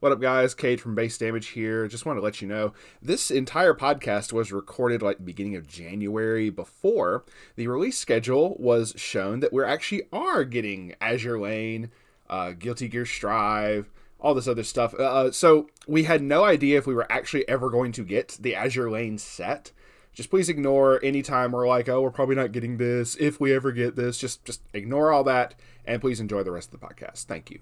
What up, guys? Cade from Base Damage here. Just want to let you know this entire podcast was recorded like the beginning of January before the release schedule was shown that we actually are getting Azur Lane, Guilty Gear Strive, all this other stuff. So we had no idea if we were actually ever going to get the Azur Lane set. Just please ignore any time we're like, oh, we're probably not getting this. If we ever get this, just ignore all that and please enjoy the rest of the podcast. Thank you.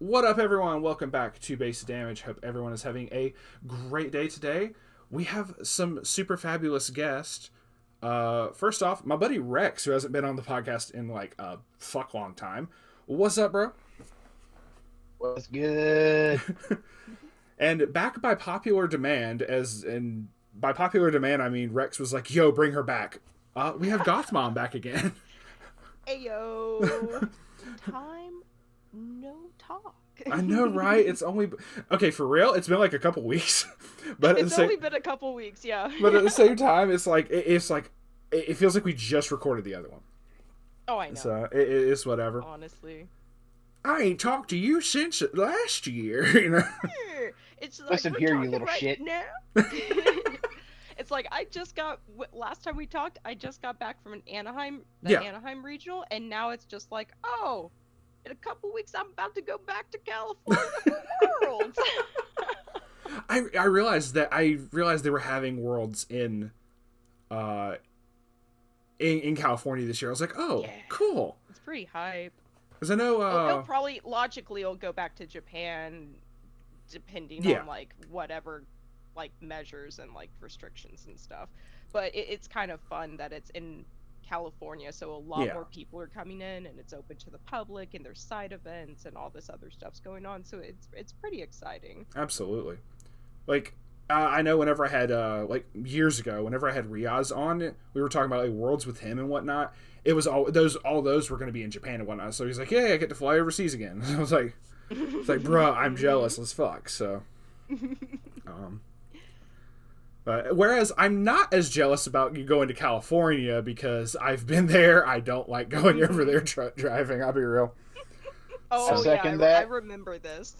What up, everyone? Welcome back to Base Damage. Hope everyone is having a great day today. We have some super fabulous guests. First off, my buddy Rex, who hasn't been on the podcast in like a fuck long time. What's up, bro? What's good? And back by popular demand, and by popular demand, I mean Rex was like, yo, bring her back. We have Gothmom back again. Ayo. Time no talk. I know, right? It's only okay for real. It's been like a couple weeks, but it's only been a couple weeks, yeah. But at the same time, it's like it feels like we just recorded the other one. Oh, I know. So it's whatever. Honestly, I ain't talked to you since last year. You know. It's like, Listen here, you little right shit. Now. It's like last time we talked, I just got back from Anaheim regional, and now it's just like, oh. In a couple weeks, I'm about to go back to California for Worlds. I realized they were having Worlds in California this year. I was like, oh, yeah. Cool. It's pretty hype. Because I know it'll probably logically go back to Japan, depending on like whatever like measures and like restrictions and stuff. But it's kind of fun that it's in California, so a lot more people are coming in, and it's open to the public, and there's side events and all this other stuff's going on, so it's pretty exciting. Absolutely. Like I know whenever I had like years ago, whenever I had Riaz on, we were talking about like Worlds with him and whatnot. It was all those were going to be in Japan and whatnot. So he's like, yeah, I get to fly overseas again. I was like, it's like, bro, I'm jealous as fuck. So whereas I'm not as jealous about you going to California because I've been there. I don't like going over there driving. I'll be real. Oh, so, yeah, I remember this.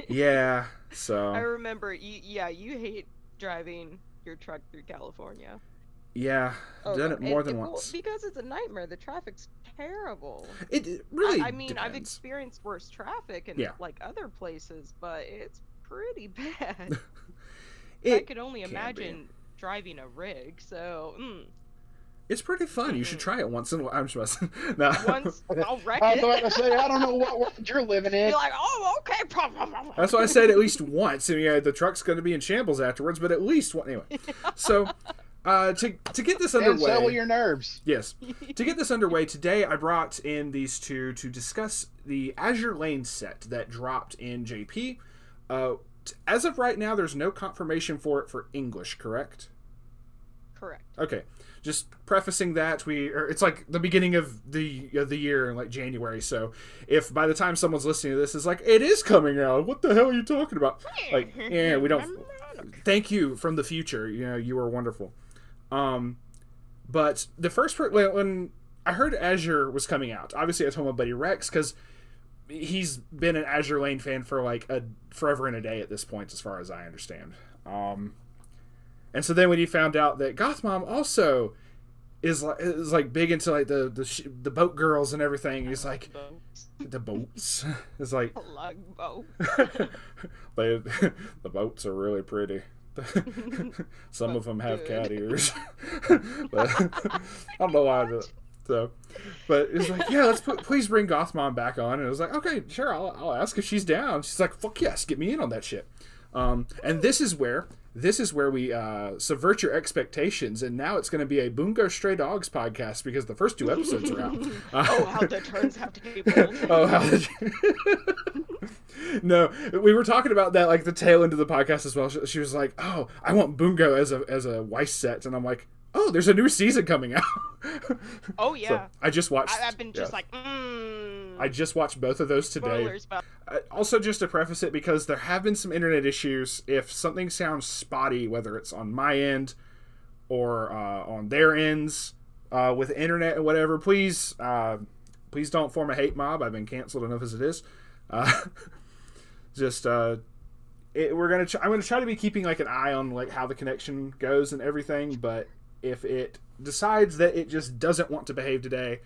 Yeah, so... I remember, you hate driving your truck through California. Yeah, I've done it more than once. Because it's a nightmare. The traffic's terrible. It really I mean, depends. I've experienced worse traffic in like other places, but it's pretty bad. I could only imagine driving a rig, so... It's pretty fun. You should try it once in a while. I'm just no. Once, I'll wreck I it. was about to say, I don't know what world you're living in. You're like, oh, okay. That's why I said at least once. And the truck's going to be in shambles afterwards, but at least one. Anyway, so to get this underway... And settle your nerves. Yes. To get this underway, today I brought in these two to discuss the Azur Lane set that dropped in JP. As of right now, there's no confirmation for it for English, correct? Correct. Okay. Just prefacing that, it's like the beginning of the year in like January, so if by the time someone's listening to this is like, it is coming out, what the hell are you talking about? Like, yeah, we don't... Thank you from the future. You were wonderful. But the first when I heard Azur was coming out, obviously I told my buddy Rex, because he's been an Azur Lane fan for like forever and a day at this point, as far as I understand. And so then when he found out that Gothmom also is like big into like the boat girls and everything, he's like, the boats. It's like the boats are really pretty. Some of them have cat ears, but I don't know why. So, but it's like, yeah, please bring Gothmom back on. And it was like, okay, sure, I'll ask if she's down. She's like, fuck yes, get me in on that shit. And this is where we subvert your expectations, and now it's going to be a Bungo Stray Dogs podcast because the first 2 episodes are out. How the turns have tabled. No, we were talking about that like the tail end of the podcast as well. She was like, "Oh, I want Bungo as a Weiss set," and I'm like, "Oh, there's a new season coming out." Oh yeah. So I just watched. I've been just I just watched both of those today. Also, just to preface it, because there have been some internet issues. If something sounds spotty, whether it's on my end or on their ends with the internet or whatever, please don't form a hate mob. I've been canceled enough as it is. Just I'm gonna try to be keeping like an eye on like how the connection goes and everything. But if it decides that it just doesn't want to behave today,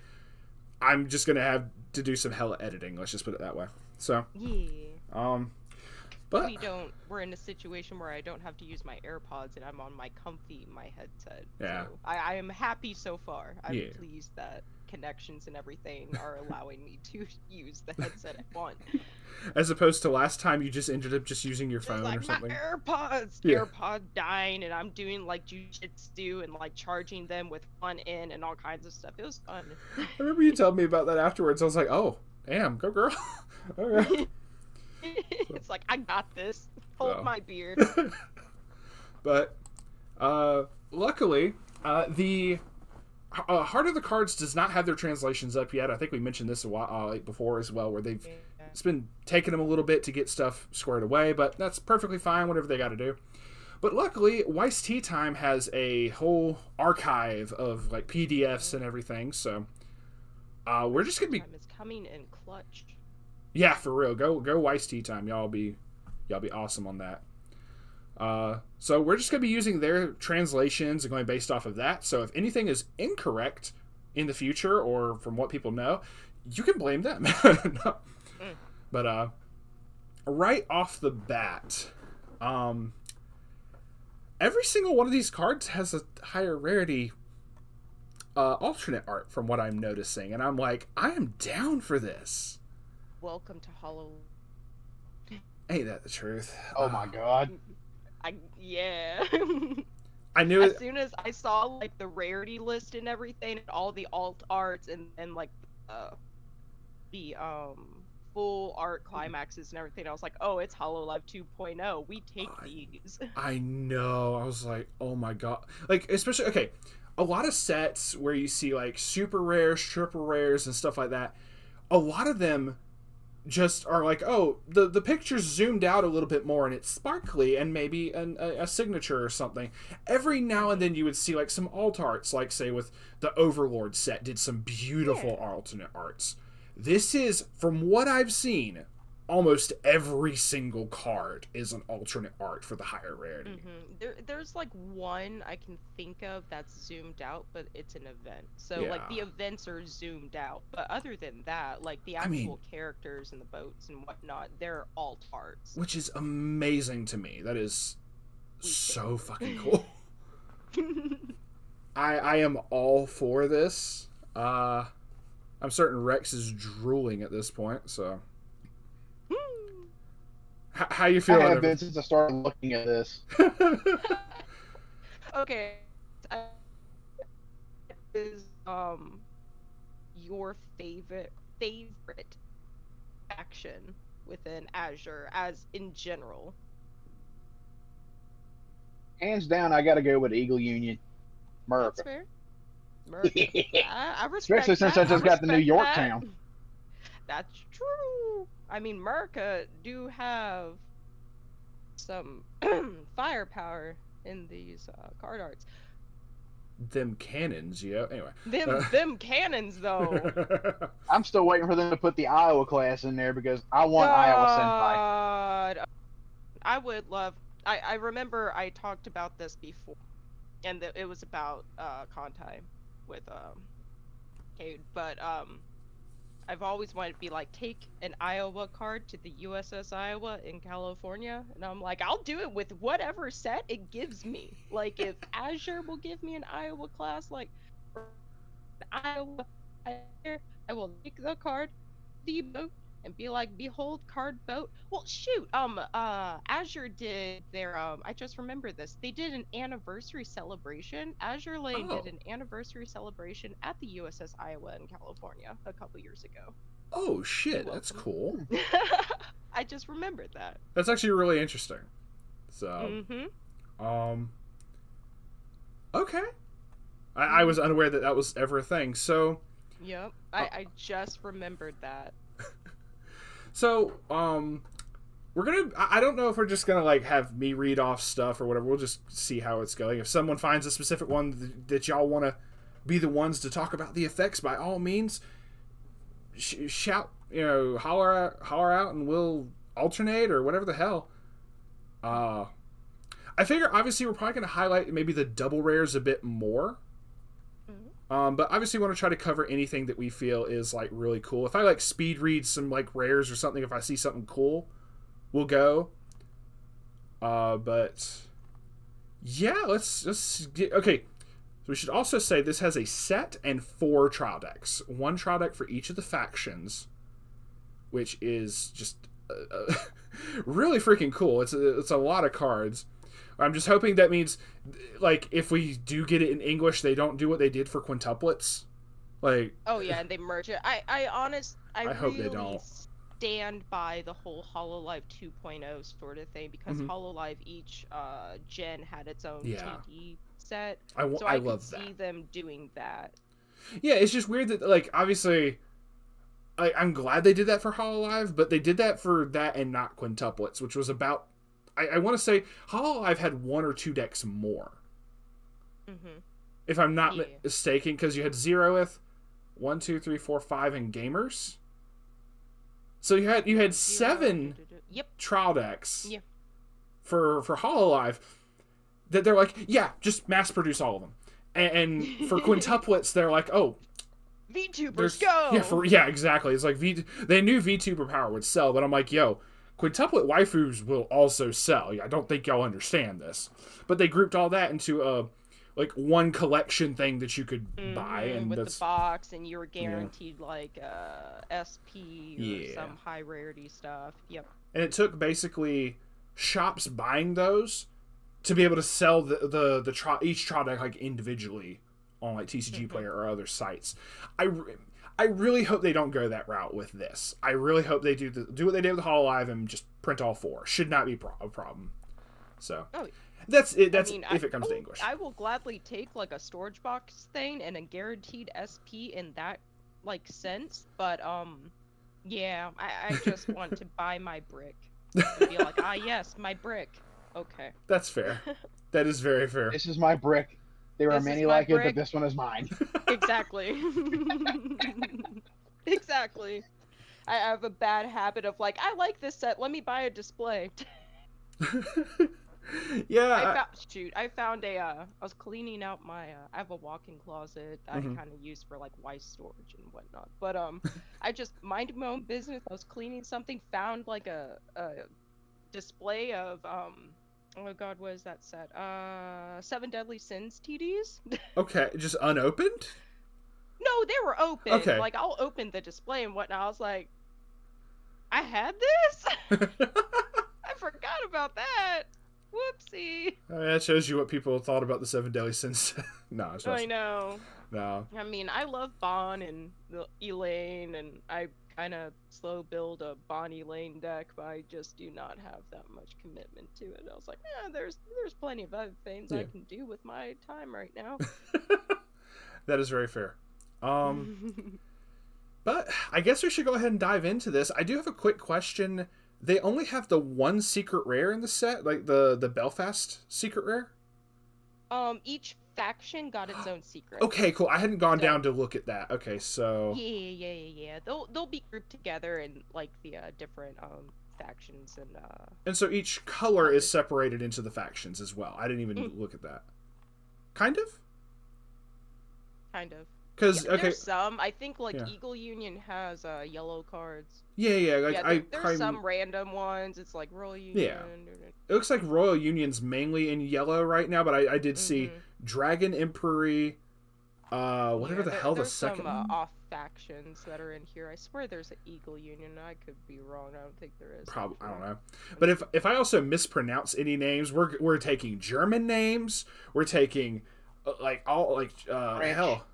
I'm just gonna have to do some hella editing. Let's just put it that way. So Yeah. but we're in a situation where I don't have to use my AirPods and I'm on my headset. Yeah. So I am happy so far. I'm Yeah. pleased that connections and everything are allowing me to use the headset I want. as opposed to last time, you just ended up just using your phone Like or something. my AirPods, Yeah. AirPod dying, and I'm doing like jujitsu and like charging them with one in and all kinds of stuff. It was fun. I remember you telling me about that afterwards. I was like, oh, damn, go girl. All right. It's like, I got this. Hold my beer. But luckily, the Heart of the Cards does not have their translations up yet. I think we mentioned this a while before as well, where it's been taking them a little bit to get stuff squared away, but that's perfectly fine, whatever they got to do. But luckily, Weiss Tea Time has a whole archive of like PDFs and everything, so we're just gonna be. It's coming in clutch. Yeah, for real. Go Weiss Tea Time. Y'all be awesome on that. So we're just going to be using their translations and going based off of that. So if anything is incorrect in the future or from what people know, you can blame them. No. But right off the bat, every single one of these cards has a higher rarity alternate art from what I'm noticing. And I'm like, I am down for this. Welcome to Hollow. Ain't that the truth? Oh my god. Yeah. I knew as it. soon as I saw like the rarity list and everything, and all the alt arts and like the full art climaxes and everything, I was like, oh, it's HoloLive 2.0. We take these. I know. I was like, oh my god. Like, especially, okay, a lot of sets where you see like super rares, triple rares, and stuff like that, a lot of them just are like, oh, the picture's zoomed out a little bit more and it's sparkly and maybe a signature or something. Every now and then you would see like some alt arts, like say with the Overlord set did some beautiful alternate arts. This is, from what I've seen, almost every single card is an alternate art for the higher rarity. There's like one I can think of that's zoomed out, but it's an event. So like the events are zoomed out. But other than that, like the actual characters and the boats and whatnot, they're alt arts. Which is amazing to me. That is so fucking cool. I am all for this. I'm certain Rex is drooling at this point, so... How you feeling? I have been since I started looking at this. Okay. Is your favorite faction within Azure, as in general? Hands down, I got to go with Eagle Union, America. That's fair. America. I respect Especially since I just got the New York town. That's true. I mean, America do have some firepower in these card arts. Them cannons, yeah. Anyway. Them cannons, though. I'm still waiting for them to put the Iowa class in there because I want Iowa Senpai. I would love... I remember I talked about this before, and it was about Contai with Cade, but I've always wanted to be like, take an Iowa card to the USS Iowa in California, and I'm like, I'll do it with whatever set it gives me. Like, if Azure will give me an Iowa class, like, Iowa, I will take the card, the boat, and be like, behold, card boat. Well, shoot, Azure did their, I just remembered this. They did an anniversary celebration. Azure Lane did an anniversary celebration at the USS Iowa in California a couple years ago. Oh, shit, that's cool. I just remembered that. That's actually really interesting. So, okay. I was unaware that was ever a thing, so... Yep, I just remembered that. So, we're gonna... I don't know if we're just gonna, like, have me read off stuff or whatever. We'll just see how it's going. If someone finds a specific one that y'all want to be the ones to talk about the effects, by all means, shout, holler out, and alternate or whatever the hell. I figure obviously we're probably going to highlight maybe the double rares a bit more. But obviously we want to try to cover anything that we feel is like really cool. If I like speed read some like rares or something, if I see something cool, we'll go. But yeah, let's just get, okay. So we should also say this has a set and 4 trial decks. 1 trial deck for each of the factions, which is just really freaking cool. It's a lot of cards. I'm just hoping that means, like, if we do get it in English, they don't do what they did for quintuplets. Like, oh yeah, and they merge it. I hope really they don't stand by the whole HoloLive 2.0 sort of thing, because HoloLive each gen had its own TD set. I love that. See them doing that. Yeah, it's just weird that, like, obviously, I'm glad they did that for HoloLive, but they did that for that and not quintuplets, which was about, I want to say HoloLive had 1 or 2 decks more. If I'm not mistaken, because you had Zeroth, 1, 2, 3, 4, 5, and Gamers. So you had 7 trial decks for HoloLive that they're like, yeah, just mass produce all of them. And for quintuplets, they're like, oh, VTubers go! Yeah, exactly. It's like they knew VTuber power would sell, but I'm like, yo, quintuplet waifus will also sell. I don't think y'all understand this. But they grouped all that into a like one collection thing that you could buy, and with that's the box, and you were guaranteed like SP or some high rarity stuff. Yep. And it took basically shops buying those to be able to sell each trial deck like individually on like TCG Player or other sites. I really hope they don't go that route with this. I really hope they do what they did with HoloLive and just print all 4. Should not be a problem. So that's it. That's if it comes to English. I will gladly take like a storage box thing and a guaranteed SP in that like sense, but yeah, I just want to buy my brick. And be like, yes, my brick. Okay. That's fair. That is very fair. This is my brick. There are many like it, but this one is mine. Exactly. Exactly. I have a bad habit of like, I like this set, let me buy a display. Yeah. I found I was cleaning out my, I have a walk-in closet that I kind of use for like Weiss storage and whatnot. But I just minded my own business. I was cleaning something, found like a display of oh god, what is that set? 7 Deadly Sins TDs. Okay, just unopened? No, they were open. Okay. Like, I'll open the display and whatnot. I was like, I had this? I forgot about that. Whoopsie. That shows you what people thought about the 7 Deadly Sins. No, it's not. I know. No. I mean, I love Bon and Elaine, and I kind of slow build a Bon Elaine deck, but I just do not have that much commitment to it. I was like, there's plenty of other things I can do with my time right now. That is very fair. But I guess we should go ahead and dive into this. I do have a quick question. They only have the 1 secret rare in the set, like the Belfast secret rare? Each faction got its own secret. Okay, cool. I hadn't gone down to look at that. Okay, so yeah. They'll be grouped together in like the different factions and so each color is separated into the factions as well. I didn't even look at that. Kind of. Because there's some. I think like Eagle Union has yellow cards. Yeah. Like there's some random ones. It's like Royal Union. Yeah. It looks like Royal Union's mainly in yellow right now, but I did see Dragon Empery. Whatever the hell the second some, one. Off factions that are in here. I swear there's an Eagle Union. I could be wrong. I don't think there is. Probably. I don't know. But if I also mispronounce any names, we're taking German names. We're taking hell.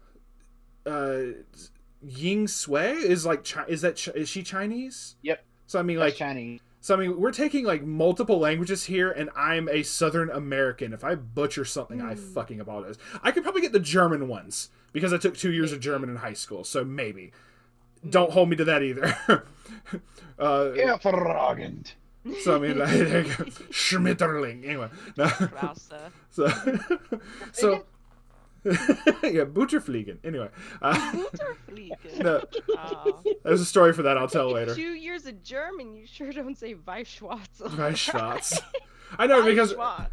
Ying Sui is like is she Chinese? Yep. So I mean, that's like Chinese. So I mean, we're taking like multiple languages here, and I'm a Southern American. If I butcher something, I fucking apologize. I could probably get the German ones because I took 2 years of German in high school, so maybe. Don't hold me to that either. Hervorragend. So I mean, there you go. Schmetterling. Anyway, no. So Yeah, Butterfliegen. Anyway. Butterfliegen. No, Oh. there's a story for that I'll tell later. 2 years of German, you sure don't say Weiss Schwarz. Weiss Schwarz. I know, because... Weiss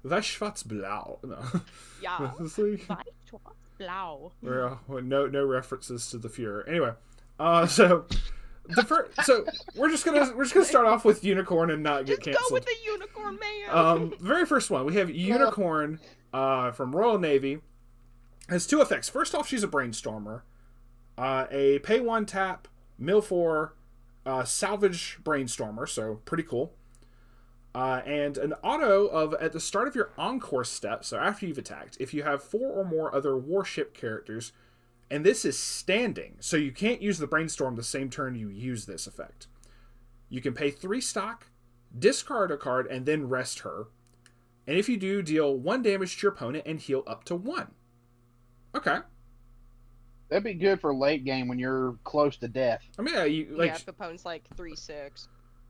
Weiss Schwarz Blau. No. Ja. It's like- Weiss Schwarz Blau. no references to the Fuhrer. Anyway, so... so we're just gonna start off with Unicorn and not get Just canceled. go with the Unicorn Man. The very first one, we have Unicorn from Royal Navy. Has 2 effects. First off, she's a brainstormer. A pay 1 tap, mill 4, salvage brainstormer, so pretty cool. And an auto of at the start of your encore step, so after you've attacked, if you have 4 or more other warship characters, and this is standing, so you can't use the brainstorm the same turn you use this effect. You can pay 3 stock, discard a card, and then rest her. And if you do, deal 1 damage to your opponent and heal up to 1. Okay. That'd be good for late game when you're close to death. I mean, yeah, you like if the opponent's like 3/6.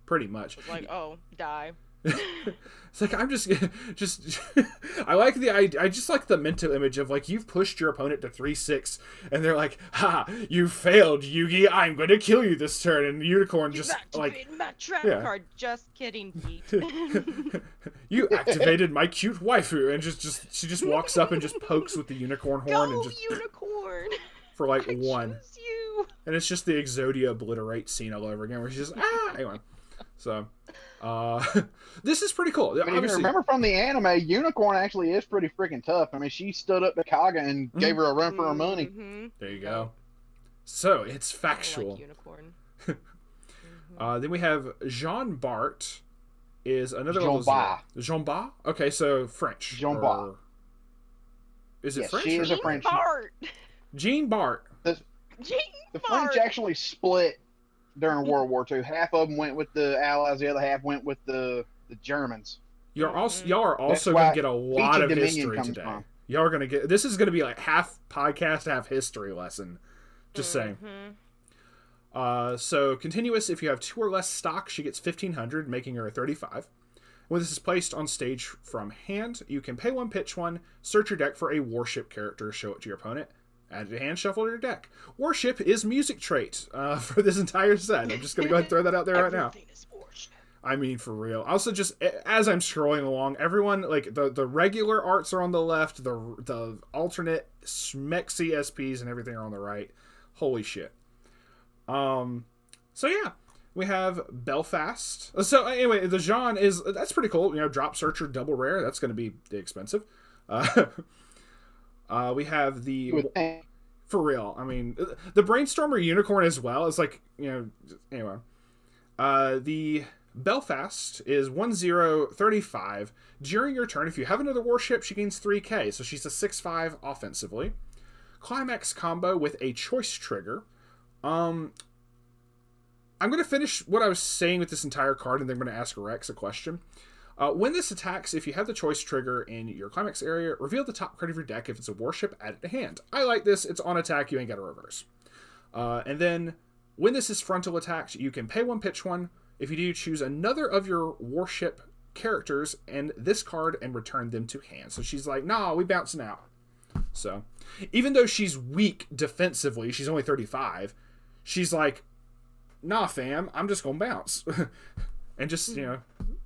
pretty much. It's like, oh, die. It's like I'm just I like the idea. I just like the mental image of like you've pushed your opponent to 3/6 and they're like, ha, you failed, Yugi, I'm going to kill you this turn, and Unicorn just like my trap card. Just kidding, Pete. You activated my cute waifu, and she just walks up and just pokes with the unicorn horn. Go, and just Unicorn. For like I 1. choose you. And it's just the Exodia obliterate scene all over again where she's just anyway. So this is pretty cool. But if you remember from the anime, Unicorn actually is pretty freaking tough. I mean, she stood up to Kaga and gave her a run for her money. Mm-hmm. There you go. So it's factual. I like Unicorn. Then we have Jean Bart is another Jean Bart. Jean Bart? Okay, so French. Jean Bart. Is it Yes, French? she is a French. Bart. Jean Bart. The French actually split during World War II. Half of them went with the Allies, the other half went with the Germans. Y'all are also going to get a lot of history today. Y'all are going to get... This is going to be like half podcast, half history lesson. Just saying. So, Continuous, if you have 2 or less stock, she gets 1,500, making her a 35. When this is placed on stage from hand, you can pay 1, pitch 1, search your deck for a warship character, show it to your opponent, add it to hand, shuffle to your deck. Warship is music trait for this entire set. I'm just going to go ahead and throw that out there right now. I mean, for real. Also, just as I'm scrolling along, everyone, like, the regular arts are on the left, the alternate smexy SPs and everything are on the right. Holy shit. So yeah, we have Belfast. So anyway, the Jean that's pretty cool. You know, drop searcher, double rare. That's going to be expensive. We have for real. I mean, the Brainstormer Unicorn as well is like, you know, anyway. The Belfast is 1/0/35. During your turn, if you have another warship, she gains 3k. So she's a 6/5 offensively. Climax combo with a choice trigger. I'm going to finish what I was saying with this entire card, and then I'm going to ask Rex a question. When this attacks, if you have the choice trigger in your climax area, reveal the top card of your deck. If it's a warship, add it to hand. I like this. It's on attack. You ain't got to reverse. And then when this is frontal attacked, you can pay 1, pitch 1. If you do, choose another of your warship characters and this card and return them to hand. So she's like, nah, we bouncing out. So even though she's weak defensively, she's only 35, she's like, nah, fam, I'm just going to bounce. And just, you know,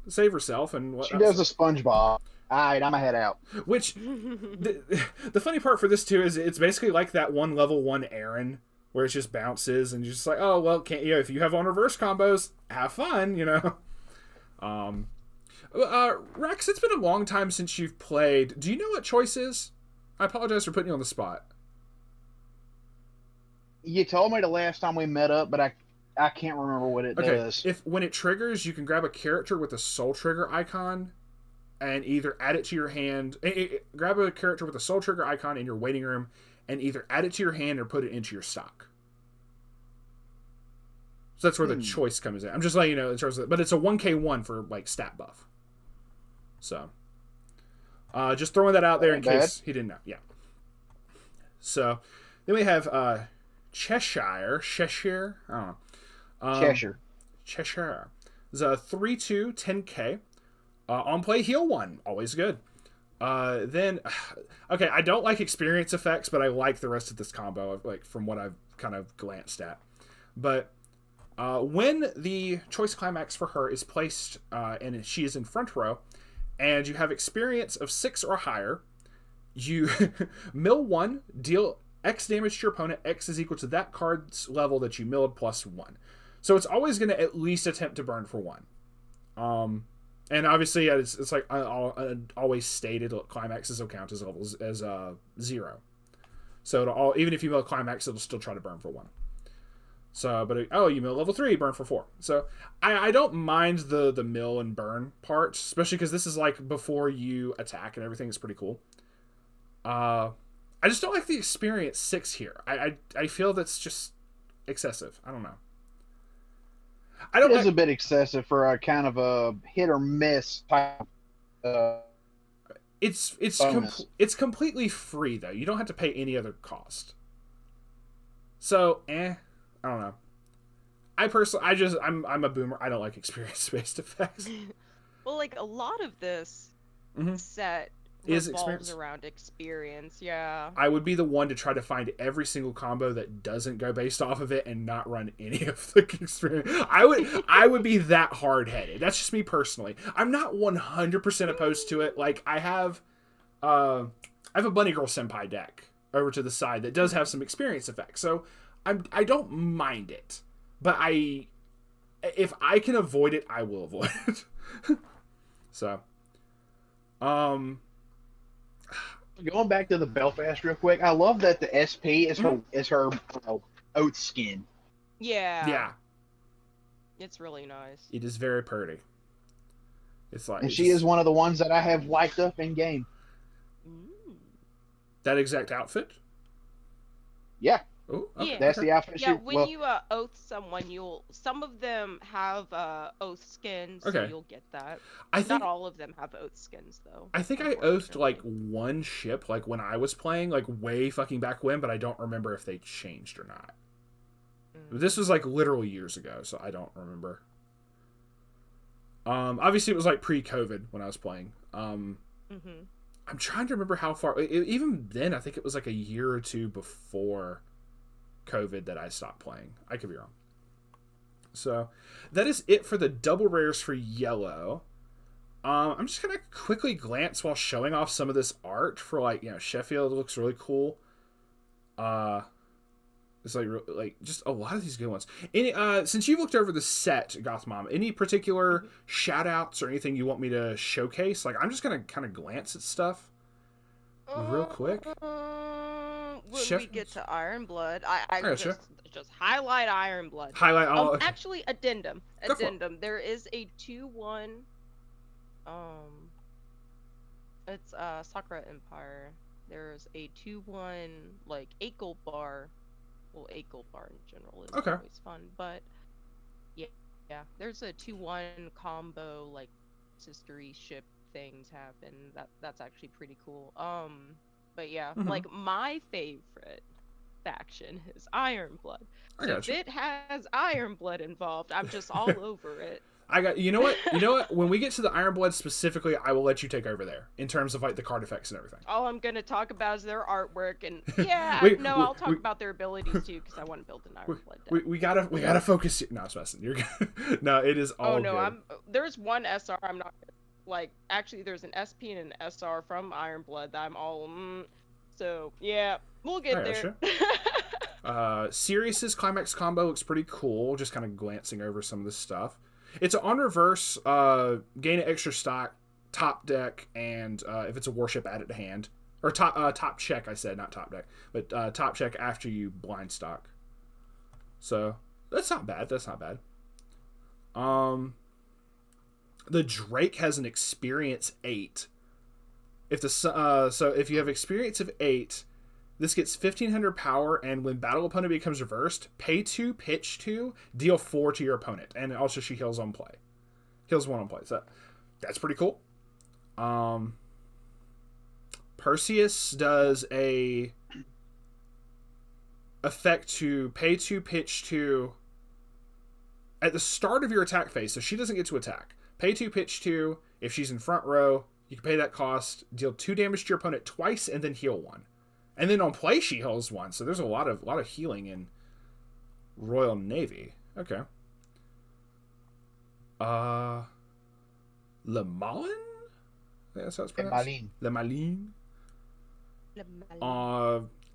save herself. And she does a SpongeBob. All right, I'm going to head out. Which, the funny part for this, too, is it's basically like that one level 1 Aaron, where it just bounces, and you're just like, oh, well, can't you? If you have on reverse combos, have fun, you know? Rex, it's been a long time since you've played. Do you know what choice is? I apologize for putting you on the spot. You told me the last time we met up, but I can't remember what it does. When it triggers, you can grab a character with a soul trigger icon and either add it to your hand. Grab a character with a soul trigger icon in your waiting room and either add it to your hand or put it into your stock. So that's where the choice comes in. I'm just letting you know in terms of, but it's a 1k1 for like stat buff. So just throwing that out there in case he didn't know. Yeah. So then we have Cheshire. I don't know. Cheshire. It's a 3/2 10k. On play, heal 1. Always good. Then, okay, I don't like experience effects, but I like the rest of this combo, like from what I've kind of glanced at. But when the choice climax for her is placed, and she is in front row, and you have experience of 6 or higher, you mill 1, deal X damage to your opponent. X is equal to that card's level that you milled plus 1. So it's always going to at least attempt to burn for 1. And obviously, it's like I always stated, climaxes will count as levels as 0. So even if you mill a climax, it'll still try to burn for 1. So, but you mill level 3, burn for 4. So I don't mind the mill and burn part, especially because this is like before you attack and everything is pretty cool. I just don't like the experience 6 here. I feel that's just excessive. I don't know. It is a bit excessive for a kind of a hit or miss type. It's completely free though. You don't have to pay any other cost. So I don't know. I personally, I'm a boomer. I don't like experience-based effects. Well, like a lot of this set is revolves around experience. Yeah. I would be the one to try to find every single combo that doesn't go based off of it and not run any of the experience. I would be that hard-headed. That's just me personally. I'm not 100% opposed to it. Like I have a Bunny Girl Senpai deck over to the side that does have some experience effects. So I don't mind it, but if I can avoid it, I will avoid it. So, going back to the Belfast real quick, I love that the SP is her oat skin. Yeah. Yeah. It's really nice. It is very pretty. It's like, and she is one of the ones that I have liked up in game. That exact outfit? Yeah. Oh, okay. Yeah. That's the outfit. Yeah, when you oath someone, some of them have oath skins, so you'll get that. Not all of them have oath skins though. I think I oathed like one ship, like when I was playing, like way fucking back when, but I don't remember if they changed or not. This was like literally years ago, so I don't remember. Obviously it was like pre-COVID when I was playing. I'm trying to remember how far. Even then, I think it was like a year or two before COVID that I stopped playing. I could be wrong. So that is it for the double rares for yellow. I'm just gonna quickly glance while showing off some of this art for Sheffield. It looks really cool. It's like just a lot of these good ones. Since you've looked over the set, Gothmom, any particular shout outs or anything you want me to showcase? Like I'm just gonna kind of glance at stuff real quick. When we get to Iron Blood, I just highlight Iron Blood. Highlight all. Okay. Actually, addendum. There is a 2-1. It's Sakura Empire. There's a 2-1 like 8 gold bar. Well, 8 gold bar in general is always fun, but yeah, there's a 2-1 combo like sistery ship things happen. That's actually pretty cool. But yeah, like my favorite faction is Iron Blood. So if it has Iron Blood involved, I'm just all over it. You know what? When we get to the Iron Blood specifically, I will let you take over there in terms of like the card effects and everything. All I'm gonna talk about is their artwork, and I'll talk about their abilities too because I want to build an Iron Blood deck. We gotta focus. No, I was messing. You're good. No, it is all. Oh no, good. There's one SR. I'm not like actually. There's an SP and an SR from Iron Blood that I'm all. So yeah, we'll get there. Sure. Sirius's climax combo looks pretty cool. Just kind of glancing over some of this stuff. It's on reverse, gain an extra stock, top deck, and if it's a warship, add it to hand. Or top check, I said, not top deck. But top check after you blind stock. So, that's not bad. The Drake has an experience 8. So if you have experience of 8, this gets 1500 power, and when battle opponent becomes reversed, pay 2, pitch 2, deal 4 to your opponent, and also she heals on play. Heals 1 on play. So that's pretty cool. Perseus does a effect to pay 2, pitch 2 at the start of your attack phase, so she doesn't get to attack. Pay 2, pitch 2. If she's in front row, You can pay that cost, deal 2 damage to your opponent twice, and then heal 1. And then on play, she heals 1. So there's a lot of healing in Royal Navy. Okay. Le Malin? That's how it's pronounced. Le Malin.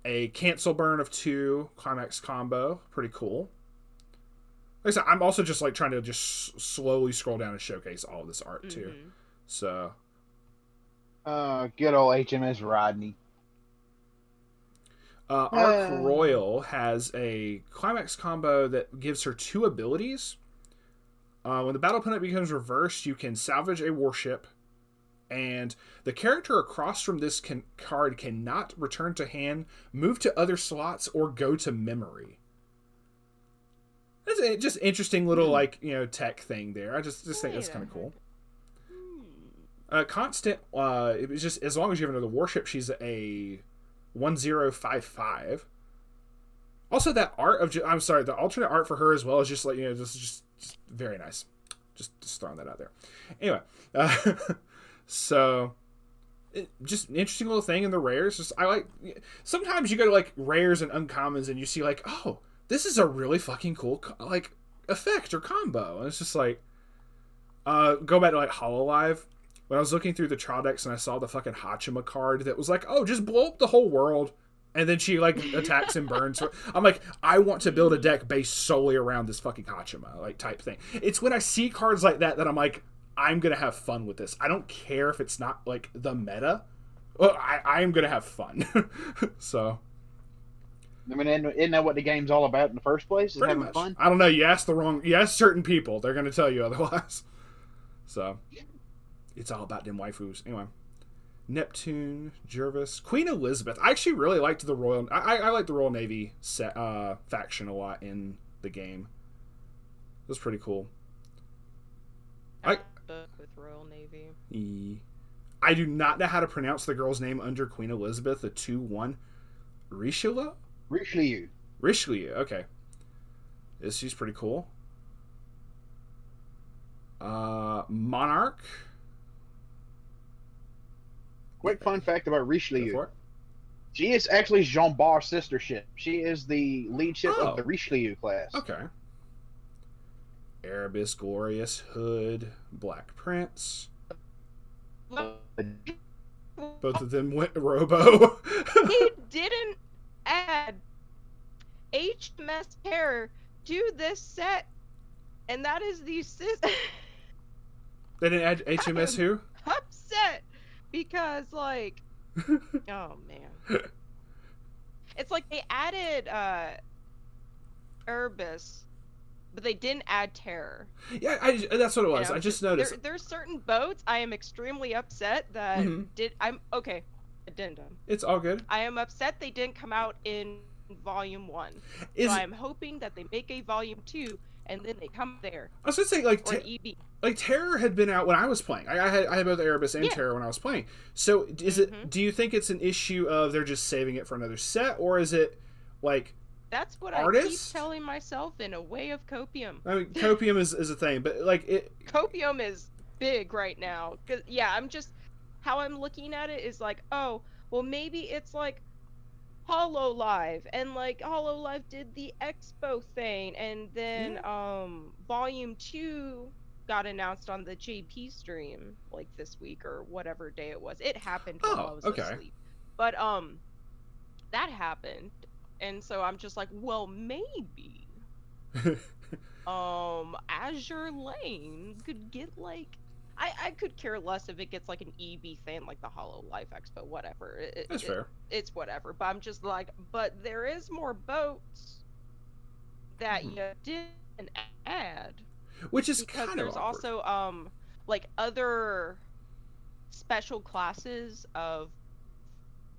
A cancel burn of 2 climax combo. Pretty cool. Like I said, I'm also just like trying to just slowly scroll down and showcase all of this art too. So. Good old HMS Rodney. Arc Royal has a climax combo that gives her 2 abilities. When the battle opponent becomes reversed, you can salvage a warship, and the character across from this card cannot return to hand, move to other slots, or go to memory. That's just interesting little tech thing there. I just think that's kind of cool. Constant. It was just as long as you have another warship, she's a 1055. Also, that art of the alternate art for her as well is just like just very nice. Just throwing that out there. Anyway, so just an interesting little thing in the rares. Just I like sometimes you go to like rares and uncommons and you see like, oh, this is a really fucking cool like effect or combo, and it's just like go back to like Hololive. When I was looking through the trial decks and I saw the fucking Hachima card that was like, oh, just blow up the whole world. And then she like attacks and burns. I'm like, I want to build a deck based solely around this fucking Hachima like type thing. It's when I see cards like that I'm like, I'm going to have fun with this. I don't care if it's not like the meta. Well, I am going to have fun. So. I mean, isn't that what the game's all about in the first place? Is having fun? I don't know. You ask certain people. They're going to tell you otherwise. So. It's all about them waifus. Anyway. Neptune, Jervis, Queen Elizabeth. I actually really liked the Royal... I like the Royal Navy faction a lot in the game. It was pretty cool. With Royal Navy. I do not know how to pronounce the girl's name under Queen Elizabeth, the 2-1. Richelieu? Richelieu, okay. She's pretty cool. Monarch... Quick fun fact about Richelieu. She is actually Jean Barre's sister ship. She is the lead ship of the Richelieu class. Okay. Erebus, Glorious, Hood, Black Prince. Both of them went Robo. He didn't add HMS Terror to this set, and that is the They didn't add HMS who? Upset. Because, like, oh, man. It's like they added Erebus, but they didn't add Terror. Yeah, that's what it was. I just noticed. There's certain boats I am extremely upset that okay, addendum. It's all good. I am upset they didn't come out in Volume 1. So I'm hoping that they make a Volume 2, and then they come there. I was going to say, like, EB. Like, Terror had been out when I was playing. I had both Erebus and Terror when I was playing. So, do you think it's an issue of they're just saving it for another set, or is it, like, that's what artists? I keep telling myself in a way of copium. I mean, copium is a thing, but, like, copium is big right now. 'Cause, I'm just... How I'm looking at it is like, oh, well, maybe it's, like, Hololive, and, like, Hololive did the Expo thing, and then, Volume 2... got announced on the JP stream like this week or whatever day it was. It happened while I was asleep. But that happened, and so I'm just like, well, maybe Azur Lane could get like I could care less if it gets like an EB thing like the Hololive Expo, whatever. That's fair. It's whatever. But I'm just like, but there is more boats that you didn't add. Which is because kind of there's awkward. Also like other special classes of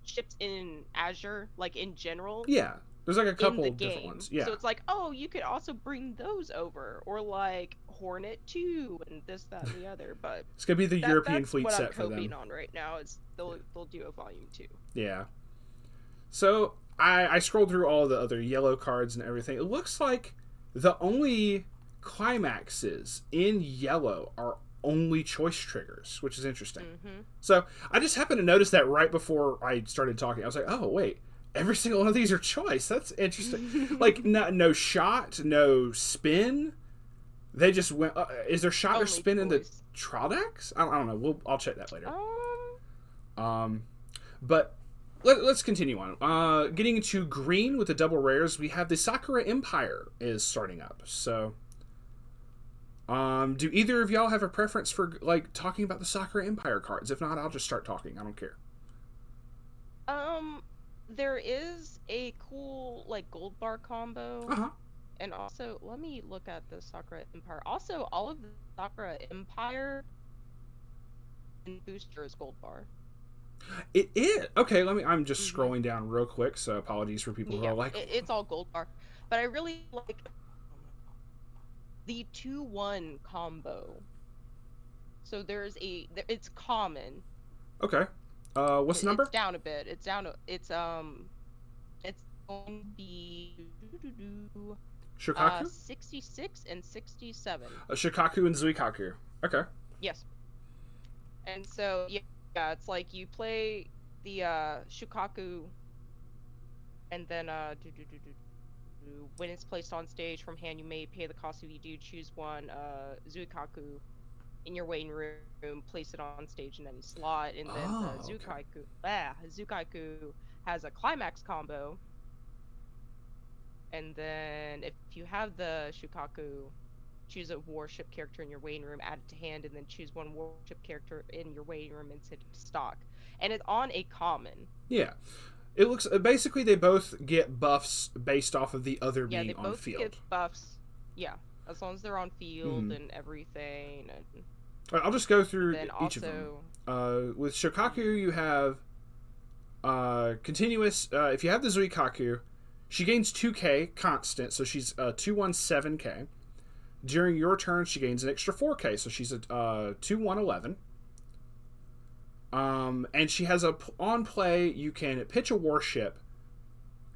ships in Azure, like in general. Yeah, there's like a couple of different ones. Yeah. So it's like, oh, you could also bring those over, or like Hornet 2 and this, that, and the other. But it's gonna be the European fleet what set I'm for them. coping on right now is they'll do a Volume 2. Yeah. So I scrolled through all the other yellow cards and everything. It looks like the only climaxes in yellow are only choice triggers, which is interesting. Mm-hmm. So I just happened to notice that right before I started talking. I was like, oh, wait, every single one of these are choice. That's interesting. Like, no shot, no spin. They just went. Is there shot Only or spin in the choice. trial decks? I don't know. I'll check that later. Um, But let's continue on. Getting into green with the double rares, we have the Sakura Empire is starting up. So, do either of y'all have a preference for like talking about the Sakura Empire cards? If not, I'll just start talking. I don't care. there is a cool like gold bar combo. Uh-huh. And also, let me look at the Sakura Empire. Also, all of the Sakura Empire and booster is gold bar. It is. Okay, I'm just scrolling down real quick, so apologies for people who are like... It's all gold bar. But I really like the 2-1 combo. So it's common. Okay. What's the number? It's down a bit. It's going to be... Shokaku? 66 and 67. Shokaku and Zuikaku. Okay. Yes. And so, yeah, it's like you play the Shukaku, and then when it's placed on stage from hand, you may pay the cost if you do choose one Zuikaku in your waiting room, place it on stage in any slot, and then Zukaiku has a climax combo. And then if you have the Shukaku, choose a warship character in your waiting room, add it to hand, and then choose one warship character in your waiting room and set it to stock. And it's on a common. Yeah. It looks... Basically, they both get buffs based off of the other being on field. Yeah, they both get buffs. Yeah, as long as they're on field and everything. And I'll just go through each also, of them. With Shokaku, you have continuous... if you have the Zuikaku... She gains 2k constant, so she's 217k. During your turn, she gains an extra 4k, so she's a 2111. And she has on play, you can pitch a warship,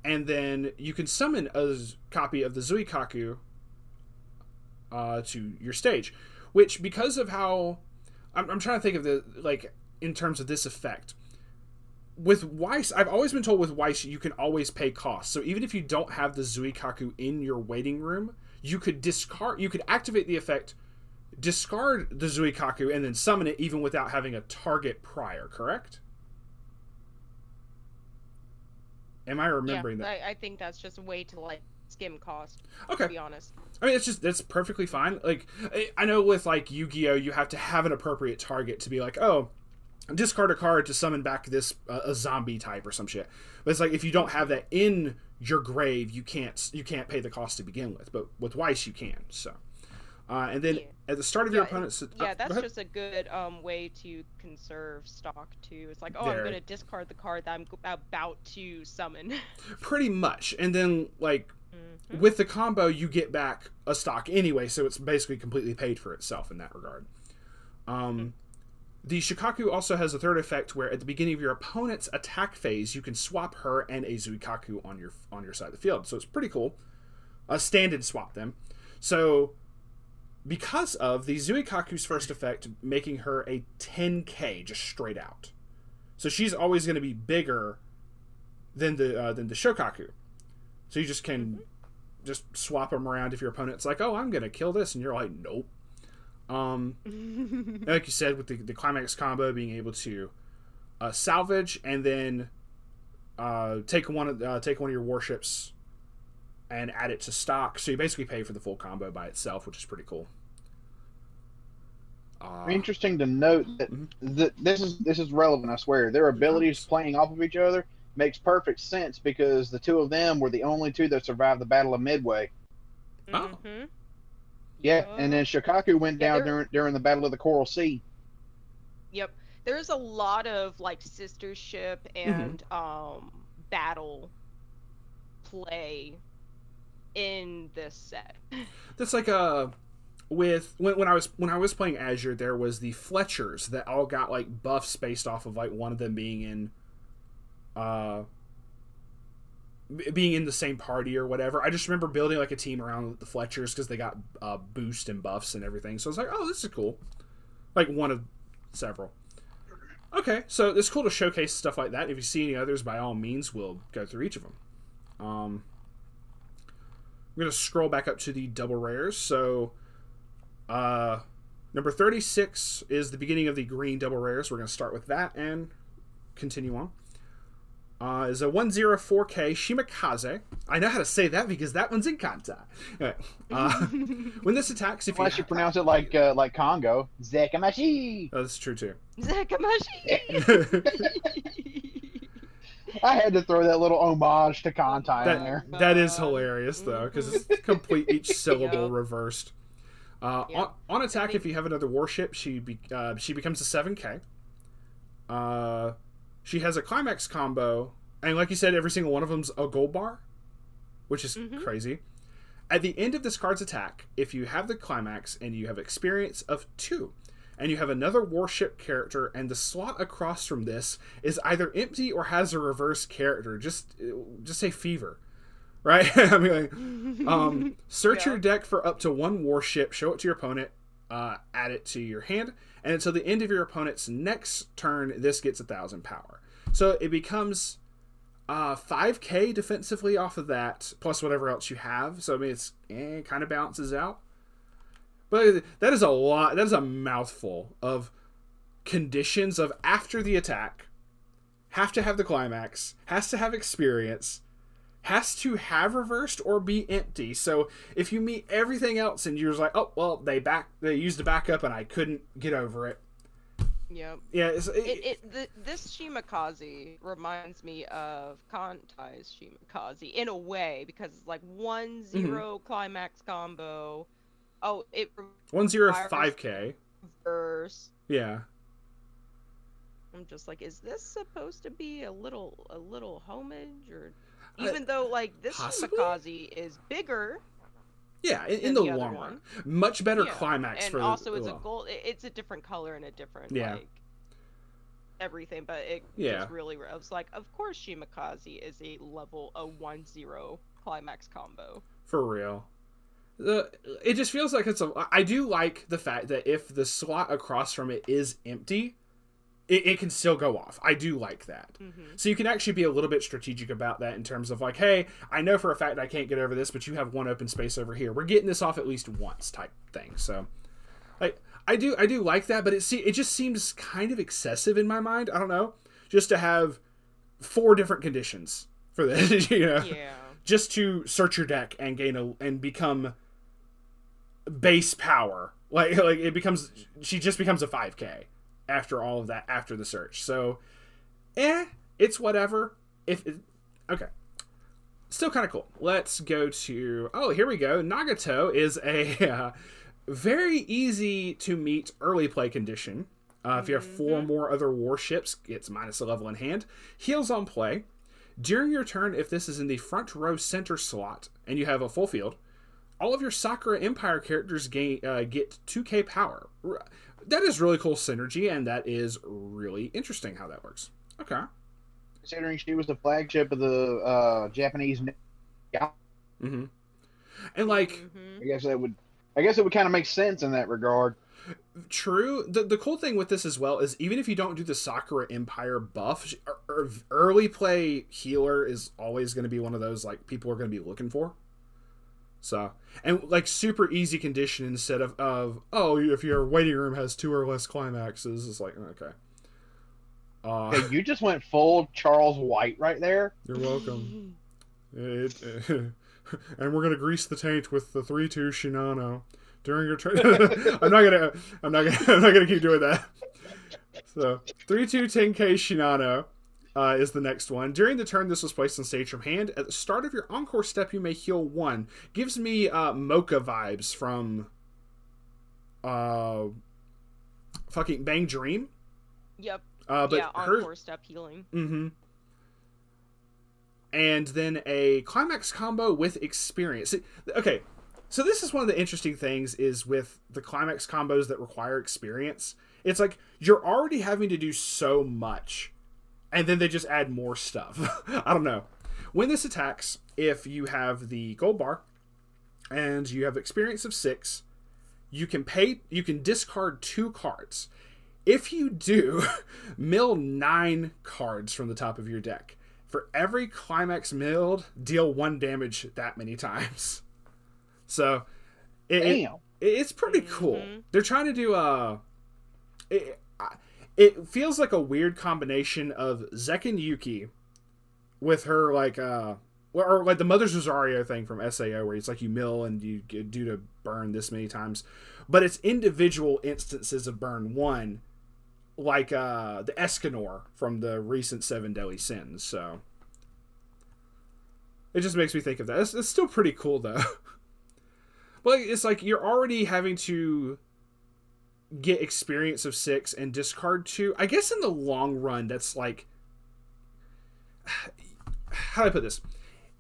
and then you can summon a copy of the Zuikaku to your stage. Which, because of how... I'm trying to think of the, like, in terms of this effect. With Weiss, I've always been told with Weiss you can always pay costs. So even if you don't have the Zuikaku in your waiting room, you could activate the effect, discard the Zuikaku, and then summon it even without having a target prior, correct? Am I remembering that? I think that's just a way to like skim cost. Okay. To be honest. I mean, that's perfectly fine. Like, I know with like Yu-Gi-Oh, you have to have an appropriate target to be like, oh, discard a card to summon back this a zombie type or some shit. But it's like if you don't have that in your grave, you can't pay the cost to begin with. But with Weiss, you can. So, and then at the start of your opponent's that's just a good way to conserve stock too. It's like, I'm gonna discard the card that I'm about to summon. Pretty much, and then like with the combo, you get back a stock anyway, so it's basically completely paid for itself in that regard. The Shikaku also has a third effect where at the beginning of your opponent's attack phase, you can swap her and a Zuikaku on your side of the field. So it's pretty cool. Stand and swap them. So because of the Zuikaku's first effect, making her a 10k just straight out. So she's always going to be bigger than the Shokaku. So you just can just swap them around if your opponent's like, oh, I'm going to kill this. And you're like, nope. Like you said, with the climax combo, being able to salvage and then take one of your warships and add it to stock, so you basically pay for the full combo by itself, which is pretty cool. Interesting to note that this is relevant. I swear, their abilities playing off of each other makes perfect sense because the two of them were the only two that survived the Battle of Midway. Yeah, and then Shikaku went down during the Battle of the Coral Sea. Yep. There's a lot of like sistership and battle play in this set. That's like with when I was playing Azure, there was the Fletchers that all got like buffs based off of like one of them being in the same party or whatever. I just remember building like a team around the Fletchers because they got boost and buffs and everything. So I was like, oh, this is cool. Like one of several. Okay, so it's cool to showcase stuff like that. If you see any others, by all means, we'll go through each of them. I'm going to scroll back up to the double rares. So, number 36 is the beginning of the green double rares. We're going to start with that and continue on. Is a 104K Shimakaze. I know how to say that because that one's in Kanta. Anyway, when this attacks, if unless you pronounce it like Congo, Zekamashi. Oh, that's true too. Zekamashi. I had to throw that little homage to Kantai in there. That is hilarious though, because it's complete each syllable reversed. On attack, if you have another warship, she becomes a 7K. She has a climax combo, and like you said, every single one of them's a gold bar, which is crazy. At the end of this card's attack, if you have the climax and you have experience of 2, and you have another warship character, and the slot across from this is either empty or has a reverse character, just say Fever, right? I mean, like, search your deck for up to 1 warship, show it to your opponent, add it to your hand, and until the end of your opponent's next turn, this gets 1,000 power. So it becomes 5K defensively off of that, plus whatever else you have. So I mean, it's kind of balances out. But that is a lot. That is a mouthful of conditions of after the attack, have to have the climax, has to have experience, has to have reversed or be empty. So if you meet everything else and you're just like, oh well, they used the backup and I couldn't get over it. Yep. Yeah. This Shimakaze reminds me of Kantai's Shimakaze in a way because it's like 1-0 climax combo. Oh, it 1-0 5K. Reverse. Yeah. I'm just like, is this supposed to be a little homage, or even though like this Shimakaze is bigger? Yeah, in the long run, much better climax. And also, it's a gold. It's a different color and a different like everything, but it just really. I was like, of course, Shimakaze is a 1-0 climax combo. For real. It just feels like it's a. I do like the fact that if the slot across from it is empty, it can still go off. I do like that. So you can actually be a little bit strategic about that in terms of like, hey, I know for a fact I can't get over this, but you have 1 open space over here. We're getting this off at least once type thing. So like, I do like that, but it just seems kind of excessive in my mind. I don't know. Just to have 4 different conditions for this, you know? Yeah. Just to search your deck and and become base power. Like she just becomes a 5K. After all of that, after the search. So, it's whatever. Okay. Still kind of cool. Let's go to, here we go. Nagato is a very easy to meet early play condition. If you have 4 more other warships, it's minus a level in hand. Heals on play. During your turn, if this is in the front row center slot, and you have a full field, all of your Sakura Empire characters get 2K power. That is really cool synergy, and that is really interesting how that works. Okay. Considering she was the flagship of the Japanese. And like, I guess it would kind of make sense in that regard. True. The cool thing with this as well is even if you don't do the Sakura Empire buff, early play healer is always going to be one of those like people are going to be looking for. So, and like super easy condition instead of if your waiting room has 2 or less climaxes, it's like, okay. Okay, you just went full Charles White right there. You're welcome. And we're gonna grease the taint with the 3-2 Shinano during your turn. I'm not gonna keep doing that. So 3-2 10K Shinano. Is the next one. During the turn this was placed on stage from hand. At the start of your encore step, you may heal 1. Gives me Mocha vibes from fucking Bang Dream. Yep. But encore step healing. And then a climax combo with experience. Okay, so this is one of the interesting things is with the climax combos that require experience. It's like you're already having to do so much. And then they just add more stuff. I don't know. When this attacks, if you have the gold bar and you have experience of 6, you can discard 2 cards. If you do, mill 9 cards from the top of your deck. For every climax milled, deal 1 damage that many times. So, it's pretty cool. They're trying to do it feels like a weird combination of Zekken Yuki with her or like the Mother's Rosario thing from SAO, where it's like you mill and you do to burn this many times, but it's individual instances of burn 1, like the Escanor from the recent 7 Deadly Sins. So it just makes me think of that. It's still pretty cool though. But it's like you're already having to get experience of 6 and discard 2. I guess in the long run, that's like, how do I put this?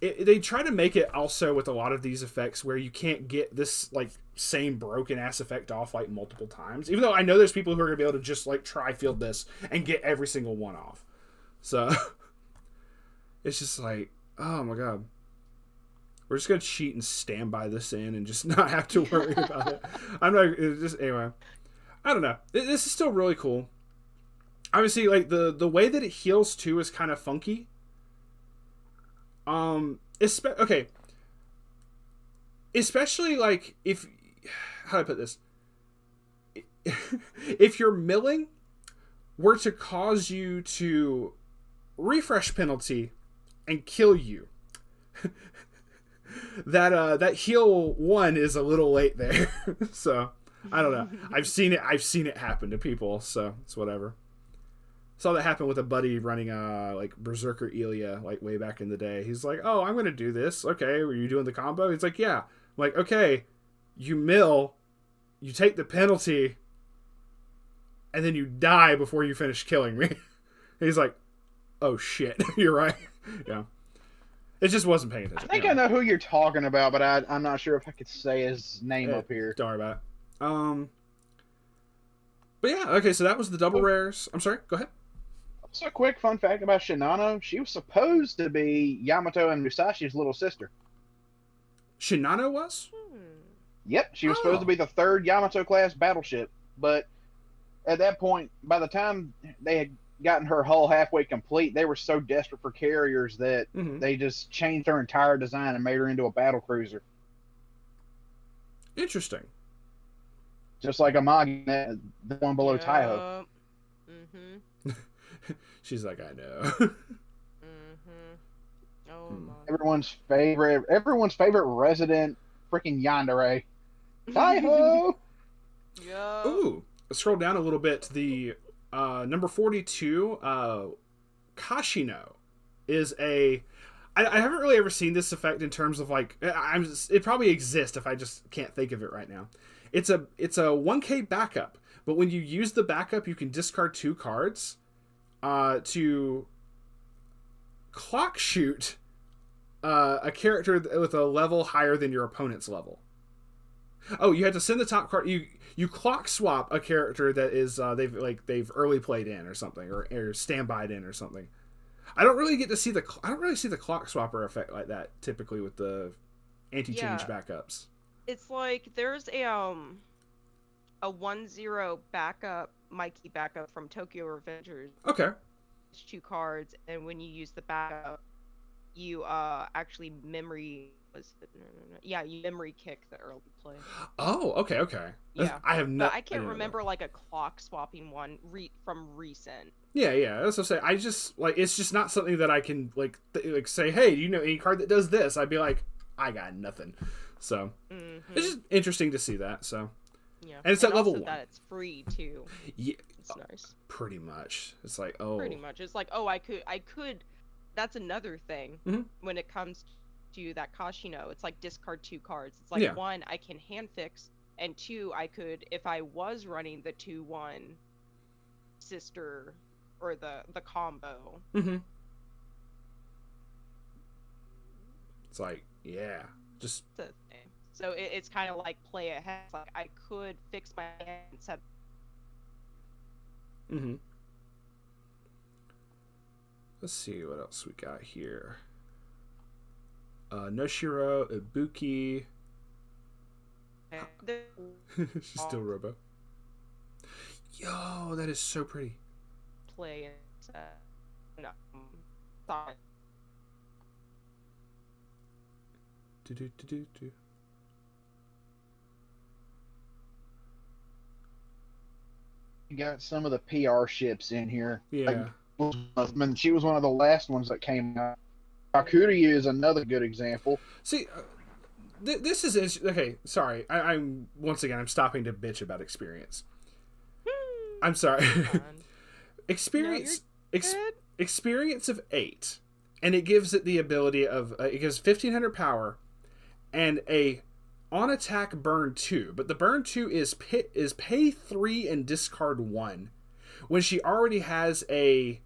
They try to make it also with a lot of these effects where you can't get this like same broken ass effect off like multiple times. Even though I know there's people who are gonna be able to just like try field this and get every single one off. So it's just like, oh my god, we're just gonna cheat and stand by this in and just not have to worry about it. I'm not just anyway. I don't know. This is still really cool. Obviously, like the way that it heals too is kind of funky. Okay. Especially like how do I put this? If your milling were to cause you to refresh penalty and kill you, that heal 1 is a little late there. So I don't know. I've seen it happen to people, so it's whatever. Saw that happen with a buddy running like Berserker Ilya like way back in the day. He's like, "Oh, I'm gonna do this." Okay, were you doing the combo? He's like, "Yeah." I'm like, "Okay, you mill, you take the penalty, and then you die before you finish killing me." And he's like, "Oh shit, you're right." Yeah, it just wasn't paying attention. I think I know who you're talking about, but I'm not sure if I could say his name up here. Don't worry about it. But yeah, okay, so that was the double rares. I'm sorry, go ahead. So a quick fun fact about Shinano, she was supposed to be Yamato and Musashi's little sister. Shinano was? Yep, she was supposed to be the 3rd Yamato-class battleship, but at that point, by the time they had gotten her hull halfway complete, they were so desperate for carriers that they just changed her entire design and made her into a battle cruiser. Interesting. Just like Amagi, the one below Taiho. She's like, I know. Oh my. Everyone's favorite resident freaking yandere. Taiho! Yeah. Ooh, let's scroll down a little bit to the number 42, Kashino is I haven't really ever seen this effect in terms of like, it probably exists if I just can't think of it right now. It's a 1k backup, but when you use the backup, you can discard 2 cards to clock shoot a character with a level higher than your opponent's level. Oh, you had to send the top card. You clock swap a character that is they've early played in or something, or standbyed in or something. I don't really see the clock swapper effect like that typically with the anti-change backups. It's like there's a 1-0 backup, Mikey backup from Tokyo Revengers. Okay. It's 2 cards, and when you use the backup, you actually memory kick the early play. Oh, okay. Yeah. I have not. I can't remember like a clock swapping one from recent. Yeah. That's what I'm saying. I just like it's just not something that I can like say, hey, do you know any card that does this? I'd be like, I got nothing. So it's just interesting to see that. So yeah, and it's at level 1. That it's free too. Yeah, it's nice. Pretty much. It's like Pretty much. It's like I could. That's another thing when it comes to that Kashino. It's like discard 2 cards. It's like 1, I can hand fix, and 2, I could, if I was running the 2-1 sister or the combo. It's like just. So it's kind of like play ahead. It's like I could fix my hand and set. Let's see what else we got here. Noshiro, Ibuki. She's still Robo. Yo, that is so pretty. Play no, thought. Do. You got some of the PR ships in here. Yeah. Like, she was one of the last ones that came out. Bakuryu is another good example. See, this is okay. Sorry, I'm once again I'm stopping to bitch about experience. I'm sorry. Experience experience of 8, and it gives it the ability of it gives 1500 power and a on attack burn 2, but the burn 2 is pay 3 and discard 1 when she already has a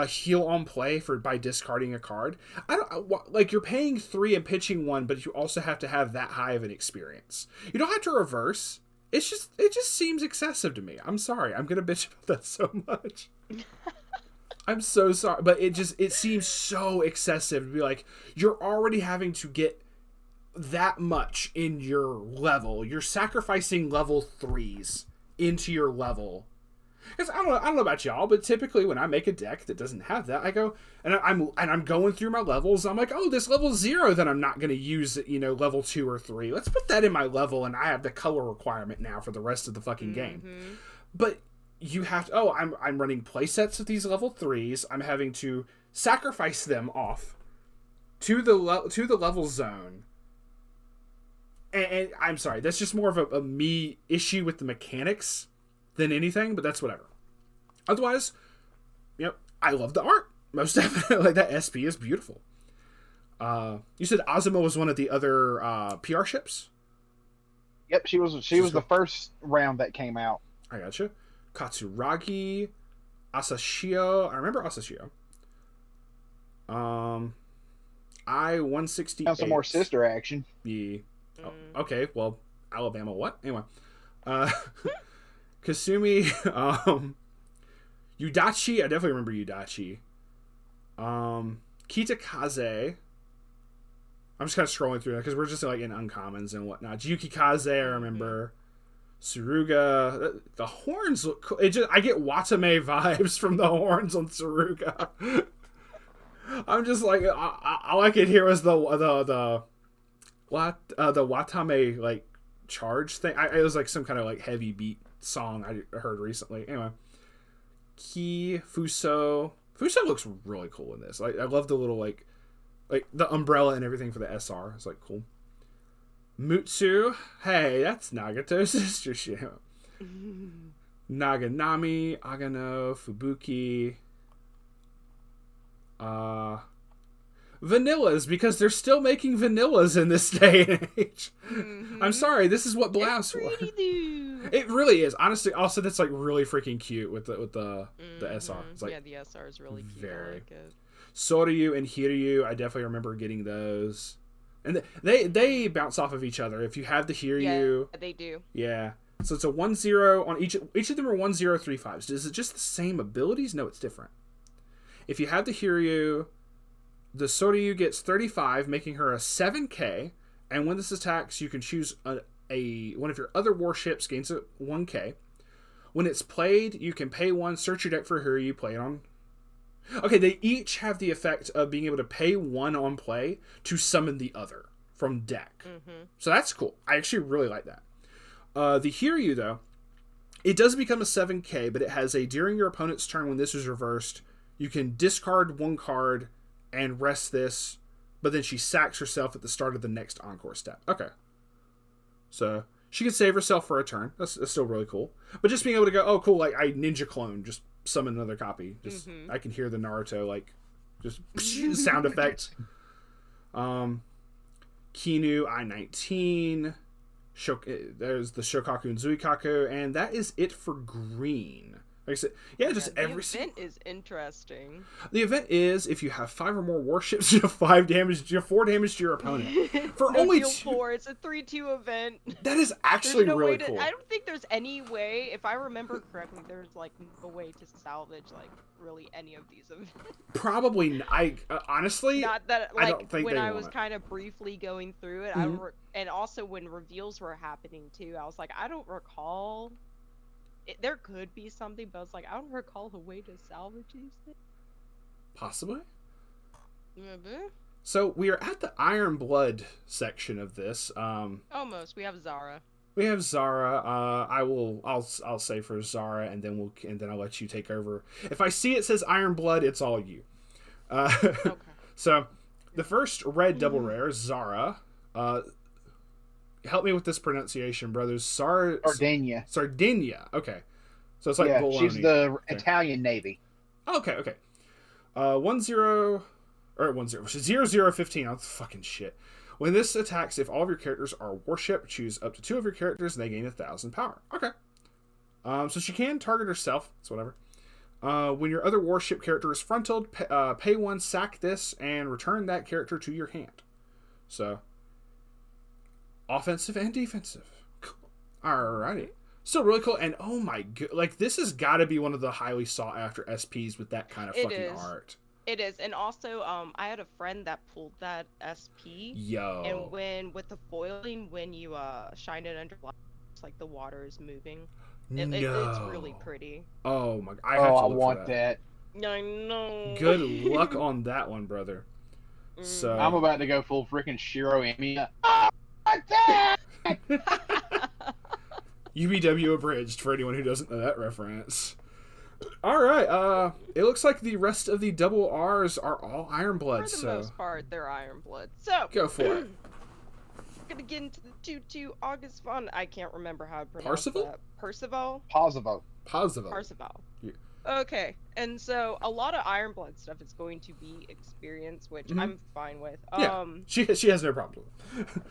heal on play by discarding a card. I don't like, you're paying 3 and pitching 1, but you also have to have that high of an experience. You don't have to reverse. It just seems excessive to me. I'm sorry. I'm gonna bitch about that so much. I'm so sorry, but it seems so excessive to be like, you're already having to get that much in your level. You're sacrificing level 3s into your level. Because I don't know about y'all, but typically when I make a deck that doesn't have that, I go and I'm going through my levels. I'm like, oh, this level 0 that I'm not going to use, level 2 or 3. Let's put that in my level, and I have the color requirement now for the rest of the fucking game. But you have to. I'm running play sets of these level 3s. I'm having to sacrifice them off to the level zone. And I'm sorry, that's just more of a me issue with the mechanics than anything, but that's whatever. Otherwise, I love the art. Most definitely. Like, that SP is beautiful. You said Azuma was one of the other PR ships? Yep, she was the first round that came out. I gotcha. Katsuragi, Asashio. I remember Asashio. I-168. Some more sister action. Yeah. Oh, okay, well, Alabama what? Anyway. Kasumi, Yudachi, I definitely remember Yudachi. Kitakaze. I'm just kind of scrolling through that because we're just like in uncommons and whatnot. Yukikaze, I remember. Suruga. The horns look cool. I get Watame vibes from the horns on Suruga. I'm just like, all I could hear was the Watame like charge thing. It was like some kind of like heavy beat song I heard recently. Anyway, Fuso looks really cool in this. Like, I love the little like the umbrella and everything for the SR. It's like cool. Mutsu, hey, that's Nagato's sister ship. Naganami, Agano, Fubuki. Vanillas, because they're still making vanillas in this day and age. I'm sorry, this is what Blouse was. It really is. Honestly, also that's like really freaking cute with the SR. It's like, the SR is really cute. Very. I like it. Soryu and Hiryu, I definitely remember getting those. And they bounce off of each other. If you have the Hiryu, yeah, they do. Yeah. So it's a 1-0 on each of them are 1-0-3-5s. Is it just the same abilities? No, it's different. If you have the Hiryu, the Soryu gets 35, making her a 7k, and when this attacks, you can choose one of your other warships gains a 1k. When it's played, you can pay 1, search your deck for Hiryu, play it on. Okay, they each have the effect of being able to pay 1 on play to summon the other from deck. So that's cool. I actually really like that. The Hiryu, though, it does become a 7k, but it has during your opponent's turn when this is reversed, you can discard 1 card and rest this, but then she sacks herself at the start of the next encore step. Okay. So she can save herself for a turn. That's still really cool. But just being able to go, oh, cool, like I ninja clone, just summon another copy. Just I can hear the Naruto, like, just sound effects. Kinu, I-19. There's the Shokaku and Zuikaku, and that is it for green. Like I said, yeah, just the every event is interesting. The event is if you have 5 or more warships, you have 4 damage to your opponent. For No only deal 2. 4. It's a 3-2 event. That is actually There's no really way to, cool. I don't think there's any way, if I remember correctly, there's like no way to salvage like really any of these events. Probably, honestly, Not that like I don't think when they I want was it. kind of briefly going through it, and also when reveals were happening too, I was like, I don't recall. There could be something, but I was like, I don't recall a way to salvage these things. Possibly. Maybe. So we are at the Iron Blood section of this. Almost. We have Zara. We have Zara. I'll say for Zara, and then I'll let you take over. If I see it says Iron Blood, it's all you. Okay. So the first red double rare, Zara. Help me with this pronunciation, brothers. Sardinia. Sardinia. Okay. So it's like bologna. She's the Italian Navy. Okay. 1-0 or 1-0. 0-0-15. Oh, fucking shit. When this attacks, if all of your characters are warship, choose up to 2 of your characters and they gain 1,000 power. Okay. So she can target herself. It's whatever. When your other warship character is frontaled, pay 1, sack this, and return that character to your hand. So, offensive and defensive. Cool. Alrighty. Still really cool. And oh my god, like this has got to be one of the highly sought after SPs with that kind of fucking art. It is. And also, I had a friend that pulled that SP. Yo. And with the foiling, when you shine it under light, it's like the water is moving. It's really pretty. Oh my! I want that. I know. Good luck on that one, brother. So I'm about to go full freaking Shiro Emiya. UBW abridged for anyone who doesn't know that reference. All right. It looks like the rest of the double R's are all Iron Blood. For the most part, they're Iron Blood. So go for it. Gonna get into the 2-2 August fun. I can't remember how to pronounce that. Percival? Parzival. Yeah. Okay, and so a lot of Iron Blood stuff is going to be experience, which I'm fine with. Yeah, she has no problem.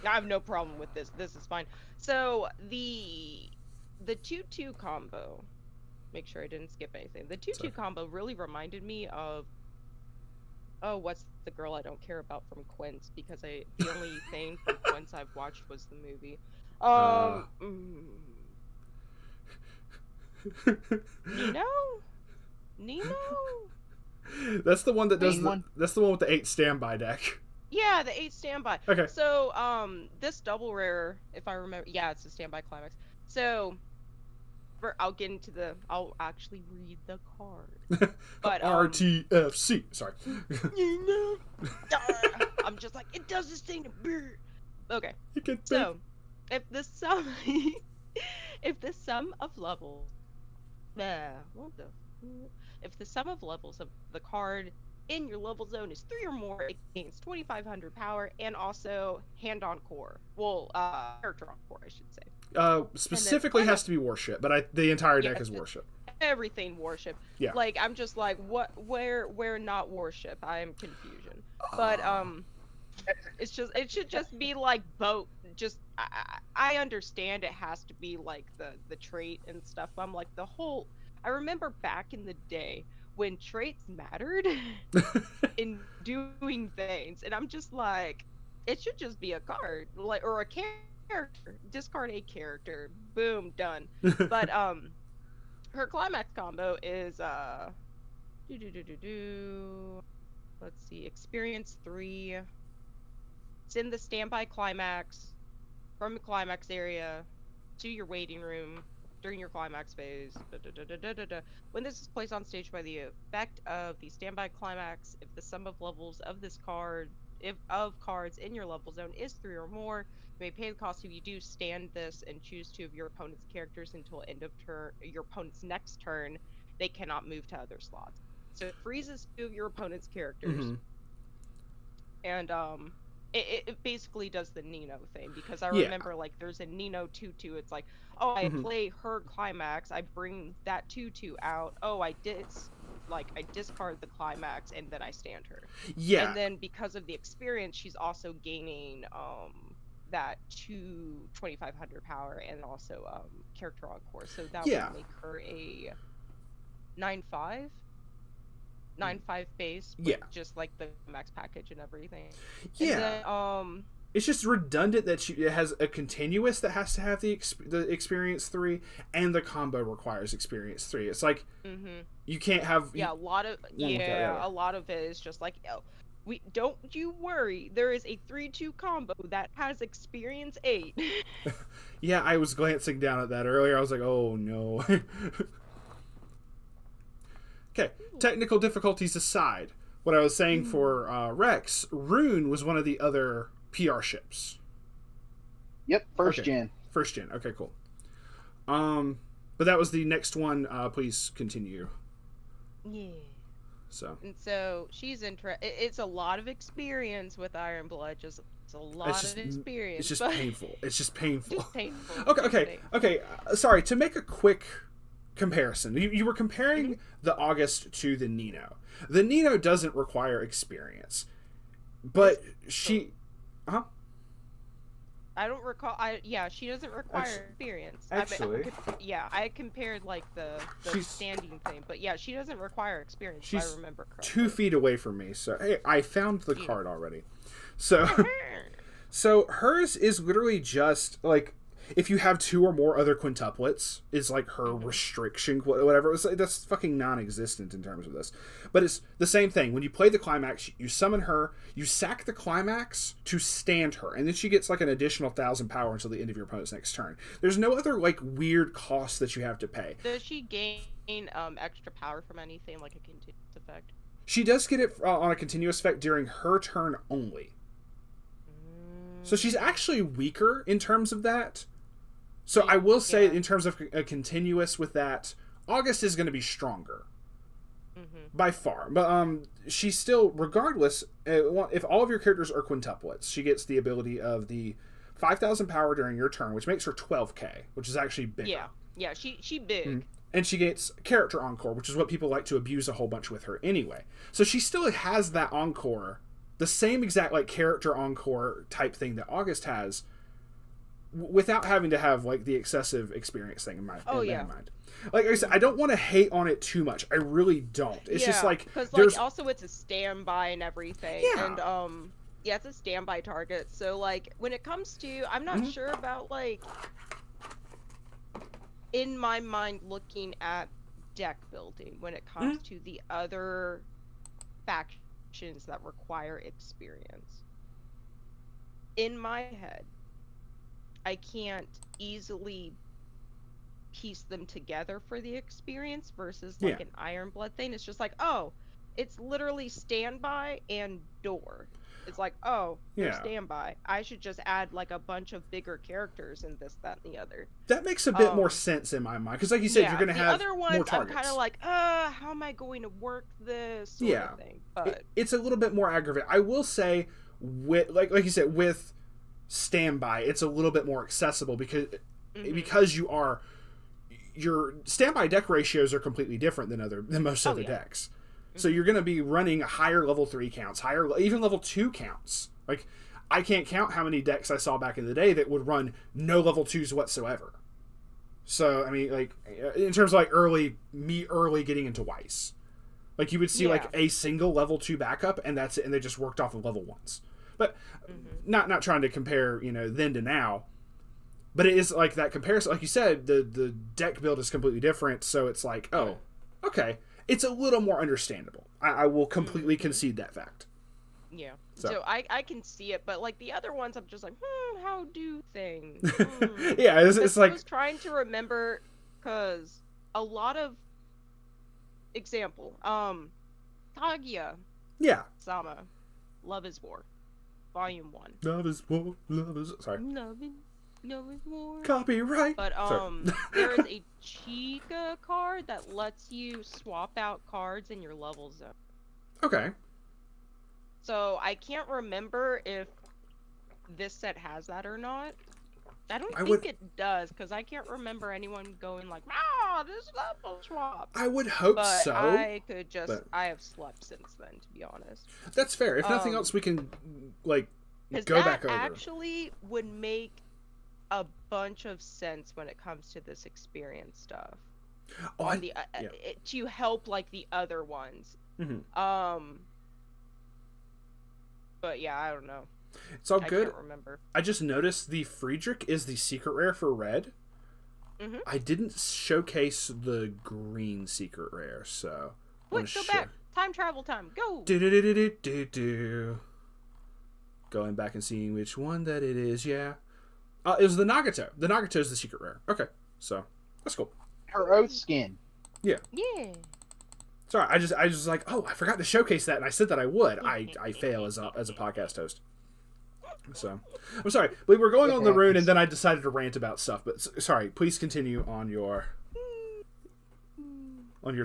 I have no problem with this. This is fine. So the 2-2 combo. Make sure I didn't skip anything. The 2-2 combo really reminded me of what's the girl I don't care about from Quince, because the only thing from Quince I've watched was the movie. Nino? That's the one that does that's the one with the 8 standby deck. Yeah, the 8 standby. Okay. So, this double rare, if I remember, yeah, it's a standby climax. So, I'll actually read the card. But RTFC. Sorry. I'm just like, it does this thing to beer. Okay. So, if the sum of levels, if the sum of levels of the card in your level zone is 3 or more, it gains 2,500 power and also hand-on core. Well, character-on core, I should say. Specifically has to be warship, but the entire deck is warship. Everything warship. Yeah. Like, I'm just like, where not warship? I am confusion. But it should just be like boat. Just I understand it has to be like the trait and stuff. But I'm like I remember back in the day when traits mattered in doing things, and I'm just like, it should just be a card, like, or a character. Discard a character. Boom, done. But her climax combo is let's see, experience 3. Send the standby climax from the climax area to your waiting room during your climax phase. When this is placed on stage by the effect of the standby climax, if the sum of levels of this card, of cards in your level zone is 3 or more, you may pay the cost if you do stand this and choose 2 of your opponent's characters until end of turn. Your opponent's next turn, they cannot move to other slots. So it freezes 2 of your opponent's characters, and it basically does the Nino thing, because I remember like there's a Nino 2-2. It's like, oh, I play her climax, I bring that 2-2 out. Oh, I discard the climax and then I stand her. Yeah. And then because of the experience, she's also gaining that 2,500 power and also character on core. So that would make her a 9.5 9.5 base with Yeah. just like the max package and everything. Yeah. And then, it's just redundant that it has a continuous that has to have the experience 3, and the combo requires experience 3. It's like you can't have a lot of a lot of it is just like, oh, we don't you worry, there is a 3-2 combo that has experience 8. Yeah, I was glancing down at that earlier. I was like, oh no. Okay, technical difficulties aside, what I was saying for Rex, Rune was one of the other PR ships. Yep, first gen. First gen. Okay, cool. But that was the next one. Please continue. Yeah. So. And so she's it's a lot of experience with Iron Blood. It's a lot of experience. It's just painful. It's just painful. Just painful. Okay. Sorry, to make a quick comparison. You were comparing the August to the Nino. The Nino doesn't require experience, but she. I don't recall. She doesn't require experience. Actually, I compared like the standing thing, but yeah, she doesn't require experience. She's if I remember correctly. 2 feet away from me, so hey, I found the card already. So, so hers is literally just like, if you have 2 or more other quintuplets, is like her restriction, whatever. It's like, that's fucking non-existent in terms of this. But it's the same thing. When you play the climax, you summon her, you sack the climax to stand her, and then she gets like an additional 1,000 power until the end of your opponent's next turn. There's no other like weird cost that you have to pay. Does she gain extra power from anything, like a continuous effect? She does get it on a continuous effect during her turn only. So she's actually weaker in terms of that. So I will say, in terms of a continuous with that, August is going to be stronger. By far. But she's still, regardless, if all of your characters are quintuplets, she gets the ability of the 5,000 power during your turn, which makes her 12k, which is actually bigger. Yeah, she big. And she gets character encore, which is what people like to abuse a whole bunch with her anyway. So she still has that encore, the same exact like character encore type thing that August has, without having to have like the excessive experience thing in my mind. Like I said, I don't want to hate on it too much. I really don't. It's just like, because like also it's a standby and everything. Yeah. And it's a standby target. So like when it comes to, I'm not sure about like, in my mind, looking at deck building when it comes to the other factions that require experience. In my head, I can't easily piece them together for the experience versus like an Iron Blood thing. It's just like, oh, it's literally standby and door. It's like, oh, standby. I should just add like a bunch of bigger characters and this, that, and the other. That makes a bit more sense in my mind, because like you said, you're going to have other ones, more targets. I'm kind of like, how am I going to work this sort of thing? But it's a little bit more aggravating. I will say, with like you said, with standby, it's a little bit more accessible because your standby deck ratios are completely different than most other decks. So you're going to be running higher level 3 counts, even level 2 counts. Like, I can't count how many decks I saw back in the day that would run no level 2s whatsoever. So, I mean, like, in terms of like early getting into Weiss, like you would see like a single level 2 backup, and that's it, and they just worked off of level 1s. But not trying to compare, then to now. But it is like that comparison. Like you said, the deck build is completely different. So it's like, oh, okay. It's a little more understandable. I will completely concede that fact. Yeah. So I can see it. But like the other ones, I'm just like, how do things? Yeah, it's like. I was trying to remember because a lot of example, Kaguya. Yeah. Sama. Love is War. Volume 1. Love is war. Sorry. Love is war. Copyright. But there is a Chica card that lets you swap out cards in your level zone. Okay. So I can't remember if this set has that or not. I don't think it does, because I can't remember anyone going like, this level swap. I would hope so. I could just, I have slept since then, to be honest. That's fair. If nothing else, we can, like, go back over. That actually would make a bunch of sense when it comes to this experience stuff. on the to help like the other ones. But yeah, I don't know. It's all good. I can't remember. I just noticed the Friedrich is the secret rare for red. I didn't showcase the green secret rare, so... Wait, go back. Time travel time. Go! Going back and seeing which one that it is, yeah. It was the Nagato. The Nagato is the secret rare. Okay, so that's cool. Her oath skin. Yeah. Yeah. Sorry, I just like, oh, I forgot to showcase that, and I said that I would. I fail as a podcast host. So, I'm sorry. We were going on the rune, and then I decided to rant about stuff. But sorry, please continue on your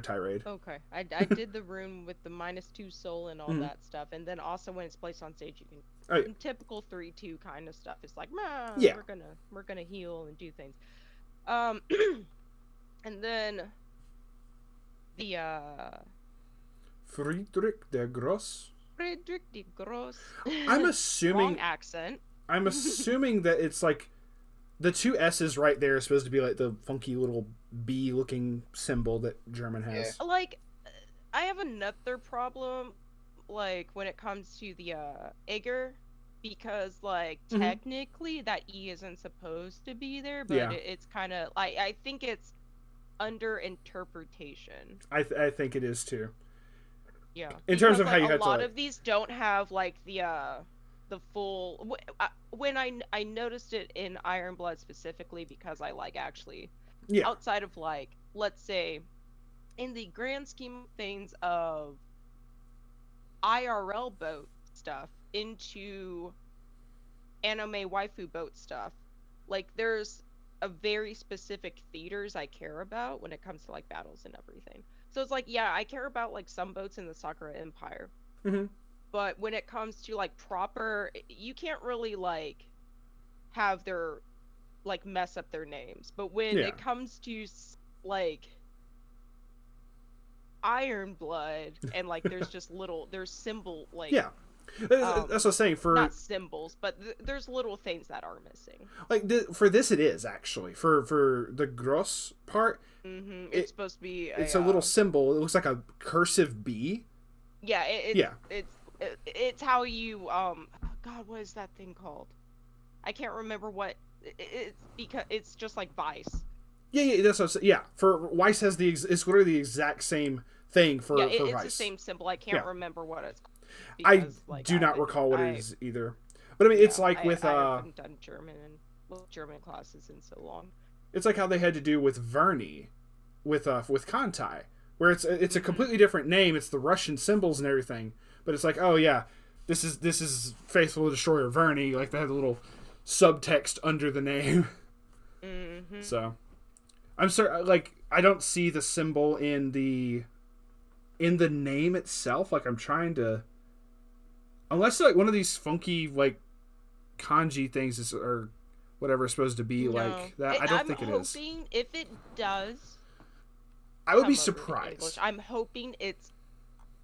tirade. Okay, I did the rune with the -2 soul and all that stuff, and then also when it's placed on stage, you can typical 3-2 kind of stuff. It's like, yeah, we're gonna heal and do things. And then the Friedrich der Gross. Friedrich de Gross. I'm assuming wrong accent. I'm assuming that it's like the 2 S's right there is supposed to be like the funky little bee looking symbol that German has. Yeah. Like, I have another problem, like when it comes to the Egger, because like technically that E isn't supposed to be there, but it's kind of like, I think it's under interpretation. I think it is too. Yeah. In terms of how you have to. A lot of these don't have like the full. When I noticed it in Iron Blood specifically, because I like actually outside of like, let's say, in the grand scheme of things of IRL boat stuff into anime waifu boat stuff, like there's a very specific theaters I care about when it comes to like battles and everything. So it's like, yeah, I care about like some boats in the Sakura Empire, but when it comes to like proper, you can't really like have their like mess up their names. But when it comes to like Iron Blood and like there's just there's symbol like that's what I'm saying. For not symbols, but there's little things that are missing. Like for this, it is actually for the Gross part. It's supposed to be. It's a little symbol. It looks like a cursive B. Yeah. It's how you God, what is that thing called? I can't remember what it's because it's just like Weiss. Yeah. That's what I'm saying. Yeah. For Weiss has it's literally the exact same thing for it's Weiss. The same symbol. I can't remember what it's called. Because, I do not recall what it is either. But I mean, it's like with I haven't done German classes in so long. It's like how they had to do with Verni, with Kantai, where it's a completely different name. It's the Russian symbols and everything, but it's like, oh yeah, this is Faithful Destroyer Verni. Like they had a little subtext under the name. So, I'm sorry. Like I don't see the symbol in the name itself. Like I'm trying to. Unless like one of these funky like kanji things is or whatever it's supposed to be like that. I don't think it is. I'm hoping if it does, I would be surprised. I'm hoping it's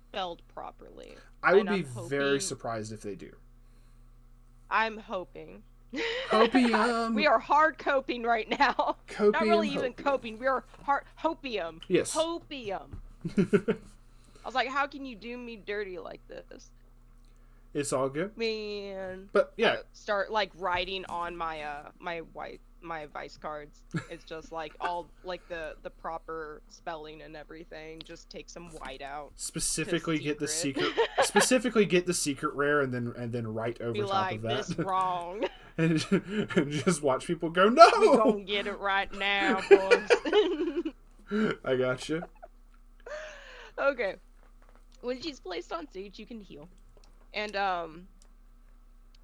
spelled properly. I would be very surprised if they do. I'm hoping. Hopium. We are hard coping right now. Copium, not really even coping. We are hard hopium. Yes. Hopium. I was like, how can you do me dirty like this? It's all good, man. But yeah, start like writing on my my Weiss cards. It's just like all like the proper spelling and everything. Just take some white out. Specifically get the secret. Specifically get the secret rare and then write over top of that. This wrong. and just watch people go, no. We gonna get it right now, boys. I gotcha. Okay. When she's placed on stage, you can heal. And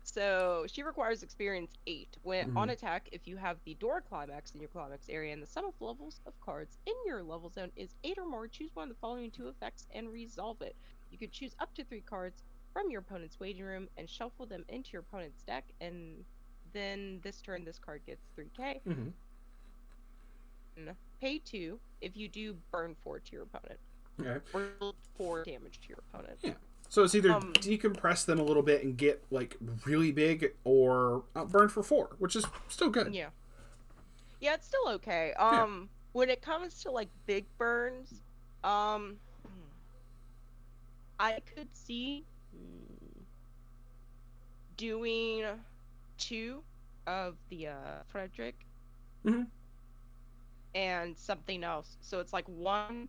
so she requires experience 8 when on attack. If you have the door climax in your climax area and the sum of levels of cards in your level zone is 8 or more, choose one of the following 2 effects and resolve it. You could choose up to 3 cards from your opponent's waiting room and shuffle them into your opponent's deck, and then this turn this card gets 3k. Pay 2 if you do burn 4 to your opponent. Okay. Or 4 damage to your opponent. Yeah. So it's either decompress them a little bit and get like really big, or burn for 4, which is still good. Yeah. Yeah, it's still okay. when it comes to like big burns, um, I could see doing 2 of the Frederick Mm-hmm. and something else. So it's like 1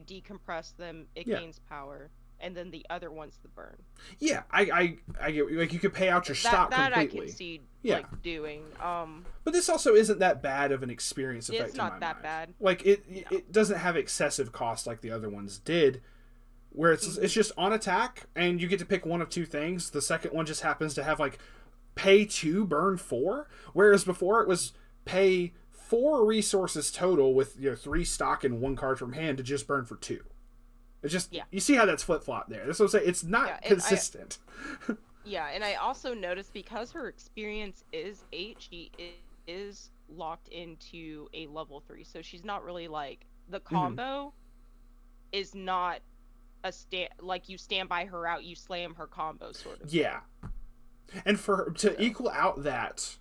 decompress them, it Yeah. gains power, and then the other one's the burn. Yeah, I get, like, you could pay out your stock that completely. I can see Yeah. like doing. But this also isn't that bad of an experience effect. It's not in my that mind. bad. Like it doesn't have excessive cost like the other ones did, where it's just on attack and you get to pick one of 2 things. The second one just happens to have like pay 2, burn 4, whereas before it was pay 4 resources total with 3 stock and 1 card from hand to just burn for 2. It's just you see how that's flip flop there. That's what I'm saying. It's not consistent. Yeah, and I also noticed because her experience is 8, she is locked into a level 3, so she's not really like the combo is not a like you stand by her out, you slam her combo sort of. Yeah, and for her to equal out that,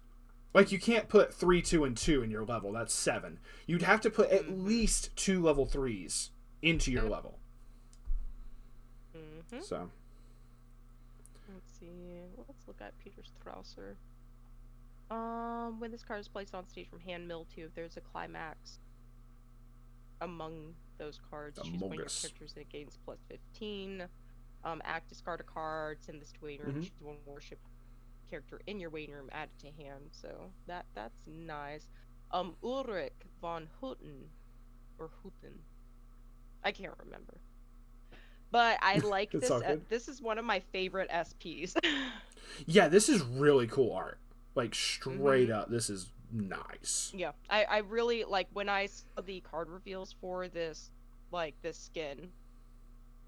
like, you can't put 3, 2, and 2 in your level. That's 7. You'd have to put at least 2 level 3s into your level. So let's see. Let's look at Peter Strausser. When this card is placed on stage from hand, mill 2. If there's a climax among those cards, choose one of your characters and it gains plus 15. Act, discard a card, send this to waiting room, choose one worship character in your waiting room, add it to hand. So that's nice. Ulrich von Hutten or Hutten. I can't remember. But I like this. This is one of my favorite SPs. Yeah, this is really cool art. Like, straight up, this is nice. Yeah, I really like when I saw the card reveals for this, like this skin.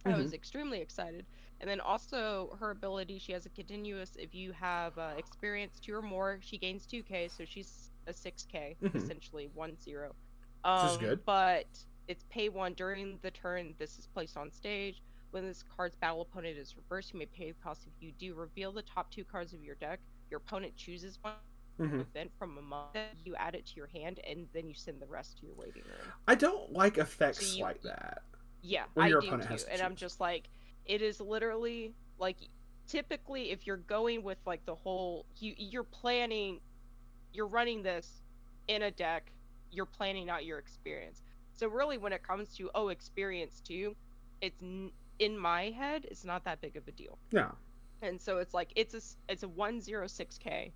I was extremely excited. And then also her ability, she has a continuous. If you have experience 2 or more, she gains 2k, so she's a 6k essentially 1-0. This is good. But it's pay 1 during the turn. This is placed on stage. When this card's battle opponent is reversed, you may pay the cost. If you do, reveal the top 2 cards of your deck. Your opponent chooses one event from among them. You add it to your hand, and then you send the rest to your waiting room. I don't like effects like that. Yeah, I do too. And I'm just like, it is literally like, typically if you're going with like the whole, you're planning, you're running this in a deck, you're planning out your experience. So really, when it comes to experience 2, it's in my head, it's not that big of a deal. Yeah. And so it's like it's a 106k,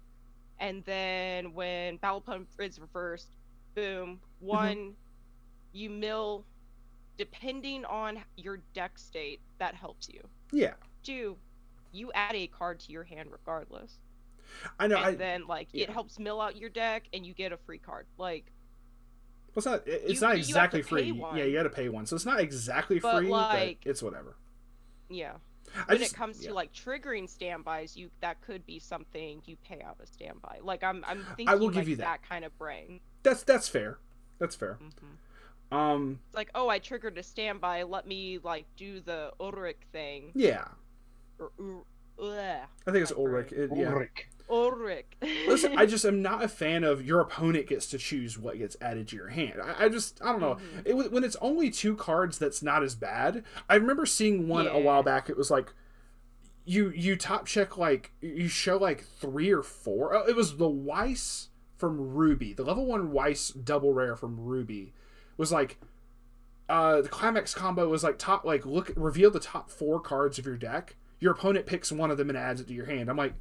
and then when battle opponent is reversed, boom, 1, you mill, depending on your deck state, that helps you. Yeah. 2, you add a card to your hand regardless. I know. And then like it helps mill out your deck, and you get a free card. Like, well, it's not exactly free. Yeah, you got to pay 1, so it's not exactly free, like, but it's whatever. Yeah. When it comes to like triggering standbys, that could be something you pay out a standby. Like I'm thinking I will give like you that kind of brain. That's fair. That's fair. It's like, I triggered a standby. Let me like do the Ulrich thing. Yeah. I think it's Ulrich. Ulrich. Listen, I just am not a fan of your opponent gets to choose what gets added to your hand. I don't know. When it's only 2 cards, that's not as bad. I remember seeing one a while back. It was like you top check, like you show like 3 or 4. Oh, it was the Weiss from Ruby. The level 1 Weiss double rare from Ruby was like the climax combo was like reveal the top 4 cards of your deck. Your opponent picks one of them and adds it to your hand. I'm like,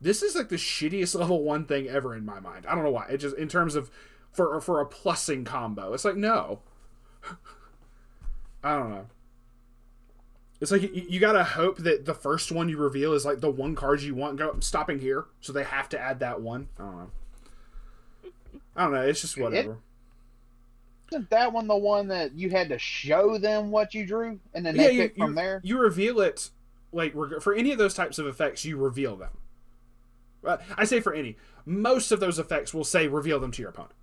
this is like the shittiest level 1 thing ever in my mind. I don't know why. It just, in terms of for a plussing combo, it's like, no. I don't know. It's like you gotta hope that the first one you reveal is like the 1 card you want. Go, I'm stopping here, so they have to add that one. I don't know. It's just whatever. Isn't that one the one that you had to show them what you drew, and then they pick from there? You reveal it, like, for any of those types of effects, you reveal them. I say for any. Most of those effects will say reveal them to your opponent,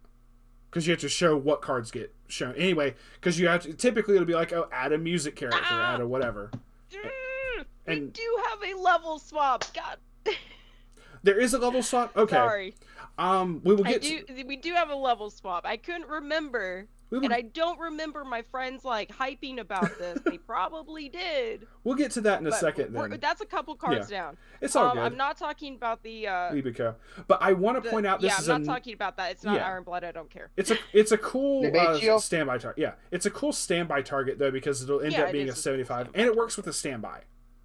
because you have to show what cards get shown. Anyway, because you have to, typically it'll be like, add a music character, add a whatever. We do have a level swap. God. There is a level swap? Okay. Sorry. We will get We do have a level swap. I couldn't remember. And I don't remember my friends, like, hyping about this. They probably did. We'll get to that in a second, then. That's a couple cards down. It's all good. I'm not talking about the... Libico. But I want to point out this is I'm not talking about that. It's not Iron Blood. I don't care. It's a cool standby target. Yeah, it's a cool standby target, though, because it'll end up being a 75. And it works with a standby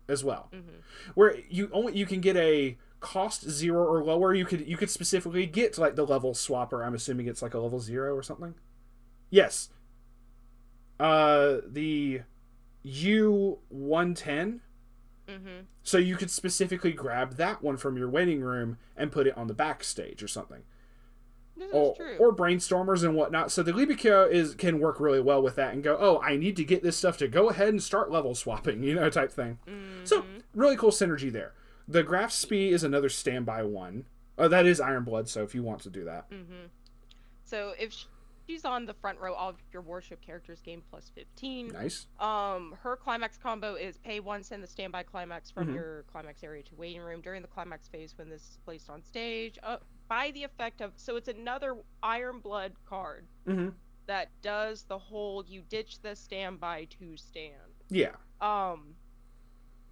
as well. Mm-hmm. Where you can get a cost 0 or lower. You could specifically get, like, the level swapper. I'm assuming it's, like, a level 0 or something. Yes. The U110. Mm-hmm. So you could specifically grab that one from your waiting room and put it on the backstage or something. This is true. Or brainstormers and whatnot. So the Libico can work really well with that and go, oh, I need to get this stuff to go ahead and start level swapping, type thing. Mm-hmm. So really cool synergy there. The Graf Spee is another standby one. Oh, that is Iron Blood, so if you want to do that. Mm-hmm. So if she's on the front row, all of your warship characters gain plus 15. Nice. Her climax combo is pay 1, send the standby climax from your climax area to waiting room during the climax phase when this is placed on stage. By the effect of, so it's another Iron Blood card that does the whole you ditch the standby to stand. Yeah.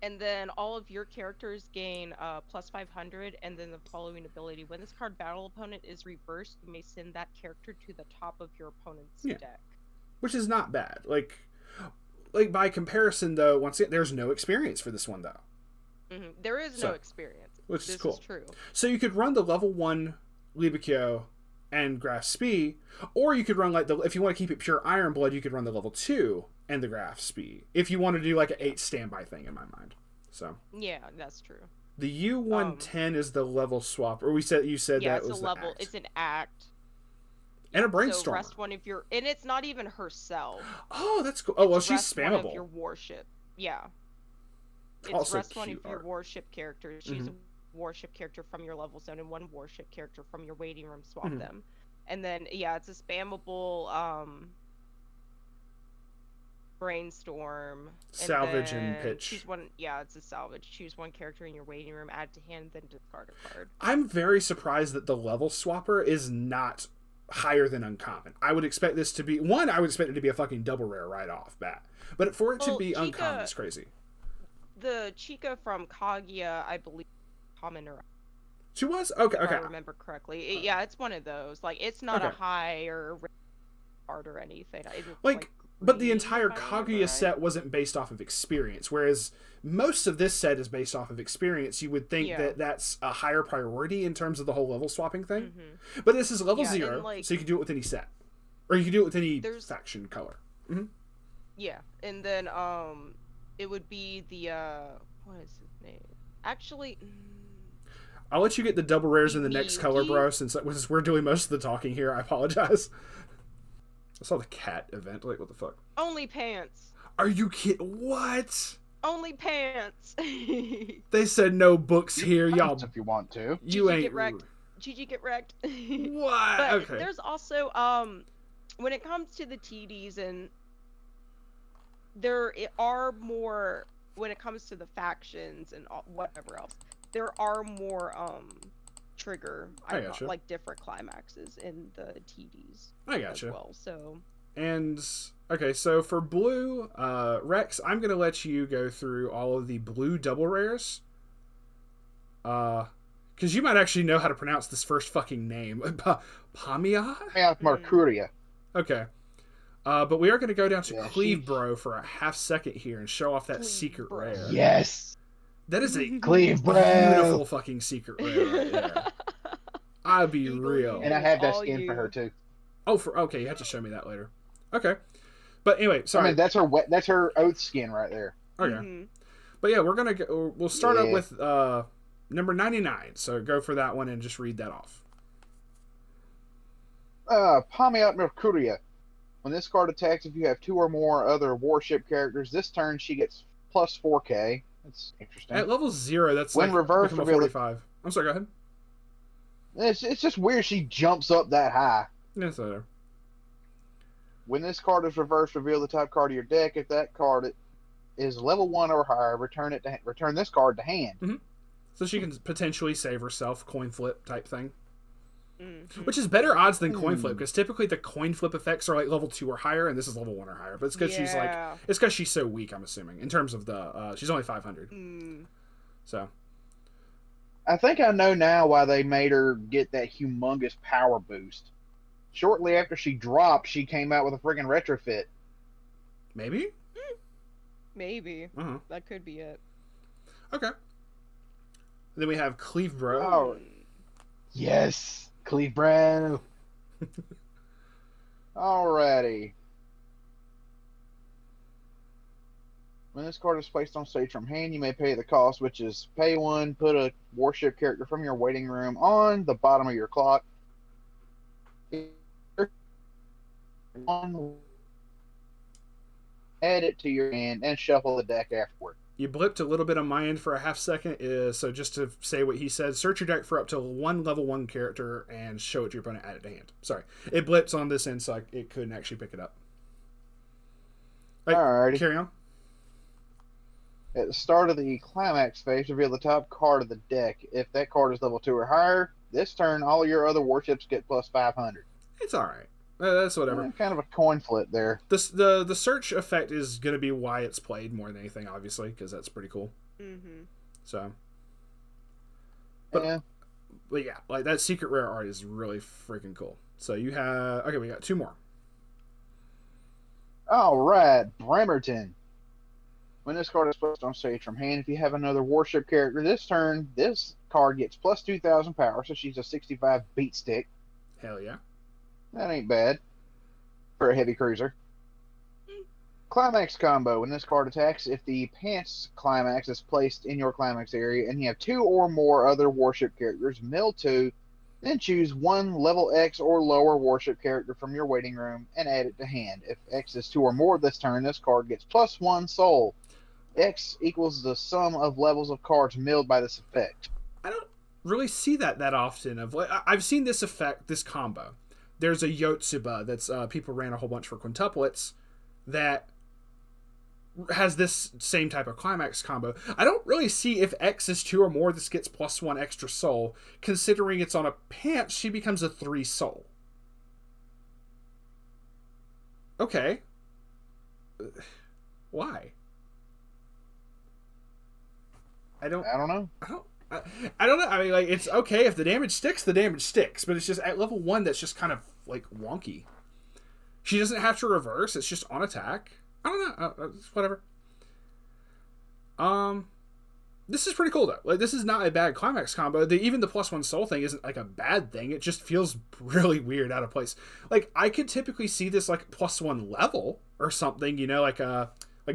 And then all of your characters gain plus 500, and then the following ability. When this card battle opponent is reversed, you may send that character to the top of your opponent's deck. Which is not bad. Like by comparison, though, once again, there's no experience for this one, though. Mm-hmm. There is no experience. Which is cool. Is true. So you could run the level 1 Libico and Graf Spee, or you could run, like, if you want to keep it pure Iron Blood, you could run the level 2 and the Graf Spee. If you want to do, like, an 8 standby thing, in my mind. So. Yeah, that's true. The U110 is the level swap, or you said that was it's a level. It's an act. And a brainstormer. So rest one of your, and it's not even herself. Oh, that's cool. Oh, well, she's spammable. One of your warship. Yeah. It's also rest one of your art. warship characters. Choose a warship character from your level zone and one warship character from your waiting room. Swap them, and then it's a spammable brainstorm. Salvage and pitch. Choose one. Yeah, it's a salvage. Choose one character in your waiting room. Add to hand, then discard a card. I'm very surprised that the level swapper is not higher than uncommon. I would expect this to be I would expect it to be a fucking double rare right off bat, but for it to be uncommon is crazy. The Chica from Kaguya, I believe, common or she was okay. If I remember correctly. It's one of those. Like, it's not a high or card or anything. But the entire Kaguya set wasn't based off of experience, whereas most of this set is based off of experience. You would think that that's a higher priority in terms of the whole level swapping thing. Mm-hmm. But this is level 0, so you can do it with any set, or you can do it with any faction color. Mm-hmm. Yeah, and then it would be the what is his name? Actually, I'll let you get the double rares in the next color, bro. Since we're doing most of the talking here, I apologize. I saw the cat event. Like, what the fuck? Only pants. Are you kidding? What? Only pants. They said no books here, y'all. If you want to, you ain't. Get wrecked. GG get wrecked. What? But okay. There's also when it comes to the TDs, and there are more when it comes to the factions and whatever else. There are more trigger like different climaxes in the TDs. I gotcha. As well, so. And okay, so for blue, Rex, I'm gonna let you go through all of the blue double rares. Because you might actually know how to pronounce this first fucking name. Pamia? Yeah, Mercuria. Okay. But we are going to go down to Cleve Bro for a half second here and show off that secret rare. Yes! That is a Cleve Bro! Beautiful fucking secret rare right there. I'll be real. And I have that skin for her, too. Oh, okay, you have to show me that later. Okay. But anyway, sorry. I mean, that's her oath skin right there. Okay. Mm-hmm. But yeah, we'll start up with number 99. So go for that one and just read that off. Pamiat Mercuria. When this card attacks, if you have 2 or more other warship characters, this turn she gets plus 4k. That's interesting. At level 0, that's when reversed, 45. I'm sorry, go ahead. It's just weird she jumps up that high. Yes, sir. When this card is reversed, reveal the top card of your deck. If that card is level 1 or higher, return this card to hand. Mm-hmm. So she can potentially save herself, coin flip type thing. Mm-hmm. Which is better odds than coin flip, because typically the coin flip effects are like level 2 or higher, and this is level 1 or higher. But it's because she's like, it's because she's so weak, I'm assuming, in terms of the, she's only 500. So. I think I know now why they made her get that humongous power boost. Shortly after she dropped, she came out with a friggin' retrofit. Maybe? Maybe. That could be it. Okay. Then we have Cleve Bro. Oh, yes, Cleve Bro. Alrighty. When this card is placed on stage from hand, you may pay the cost, which is pay 1, put a warship character from your waiting room on the bottom of your clock. Add it to your hand and shuffle the deck afterward. You blipped a little bit on my end for a half second, so just to say what he said, search your deck for up to 1 level 1 character and show it to your opponent, add it to hand. Sorry. It blips on this end, so it couldn't actually pick it up. Alrighty. Carry on. At the start of the climax phase, reveal the top card of the deck. If that card is level 2 or higher, this turn all your other warships get plus 500. It's alright. That's whatever. Kind of a coin flip there. The search effect is going to be why it's played more than anything, obviously, because that's pretty cool. So. But yeah, like that secret rare art is really freaking cool. So you have... Okay, we got 2 more. Alright, Bremerton. When this card is placed on stage from hand, if you have another warship character this turn, this card gets plus 2,000 power, so she's a 65 beat stick. Hell yeah. That ain't bad for a heavy cruiser. Climax combo. When this card attacks, if the Pants Climax is placed in your Climax area and you have 2 or more other warship characters, mill 2, then choose 1 level X or lower warship character from your waiting room and add it to hand. If X is 2 or more this turn, this card gets plus 1 soul. X equals the sum of levels of cards milled by this effect. I don't really see that often. I've seen this effect, this combo. There's a Yotsuba that's people ran a whole bunch for quintuplets that has this same type of climax combo. I don't really see if X is 2 or more, this gets plus 1 extra soul. Considering it's on a Pants, she becomes a 3 soul. Okay. Why? I don't know. I don't know. I mean, like, it's okay if the damage sticks, the damage sticks. But it's just at level 1 that's just kind of, like, wonky. She doesn't have to reverse. It's just on attack. I don't know. Whatever. This is pretty cool, though. Like, this is not a bad climax combo. Even the plus 1 soul thing isn't, like, a bad thing. It just feels really weird, out of place. Like, I could typically see this, like, plus 1 level or something, you know, like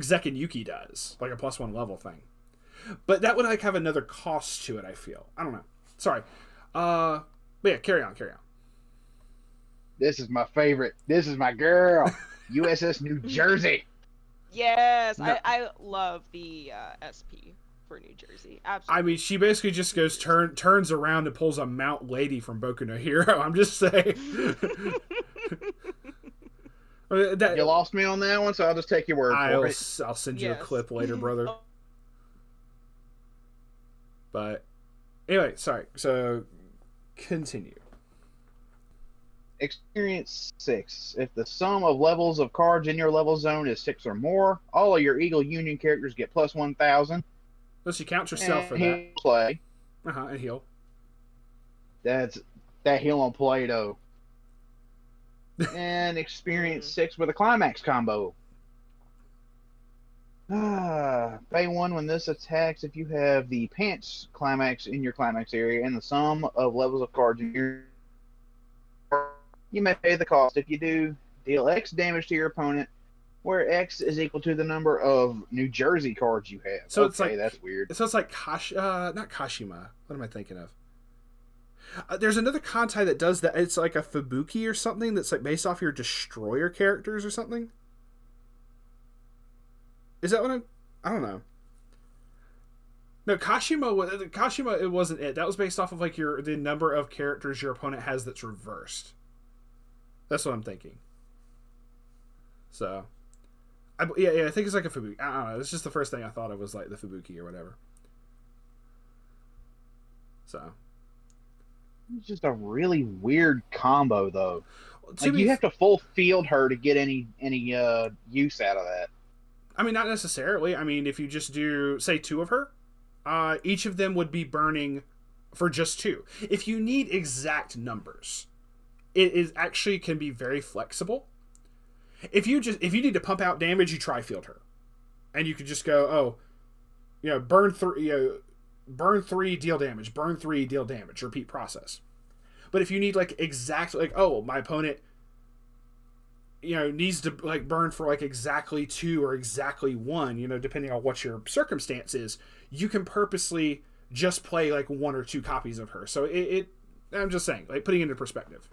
Zek and Yuki does. Like, a plus 1 level thing. But that would, like, have another cost to it, I feel. I don't know. Sorry. But yeah, carry on. This is my favorite. This is my girl. USS New Jersey. Yes, no. I love the SP for New Jersey. Absolutely. I mean, she basically just goes, turns around and pulls a Mount Lady from Boku no Hero. I'm just saying. You lost me on that one, so I'll just take your word for it. I'll send you a clip later, brother. But anyway, sorry. So continue. Experience 6. If the sum of levels of cards in your level zone is 6 or more, all of your Eagle Union characters get plus 1,000. So she counts herself for that. Play. And heal. That heal on Play-Doh. And experience 6 with a climax combo. Pay 1 when this attacks if you have the Pants Climax in your climax area and the sum of levels of cards in your... You may pay the cost. If you do, deal X damage to your opponent, where X is equal to the number of New Jersey cards you have. So it's like, that's weird. So it's like not Kashima. What am I thinking of? There's another Kantai that does that. It's like a Fubuki or something that's like based off your destroyer characters or something. Is that what I don't know. No, Kashima, it wasn't it. That was based off of like the number of characters your opponent has that's reversed. That's what I'm thinking. So, I think it's like a Fubuki. I don't know. It's just the first thing I thought of was like the Fubuki or whatever. So It's just a really weird combo, though. to You have to full field her to get any use out of that. I mean, not necessarily. I mean, if you just do, say, 2 of her, each of them would be burning for just 2. If you need exact numbers, it is actually can be very flexible. If you need to pump out damage, you try field her, and you could just go, burn 3, burn 3, deal damage, burn 3, deal damage, repeat process. But if you need like exact, like, oh, my opponent, needs to like burn for like exactly 2 or exactly 1, depending on what your circumstance is, you can purposely just play like 1 or 2 copies of her. So I'm just saying, like, putting it into perspective.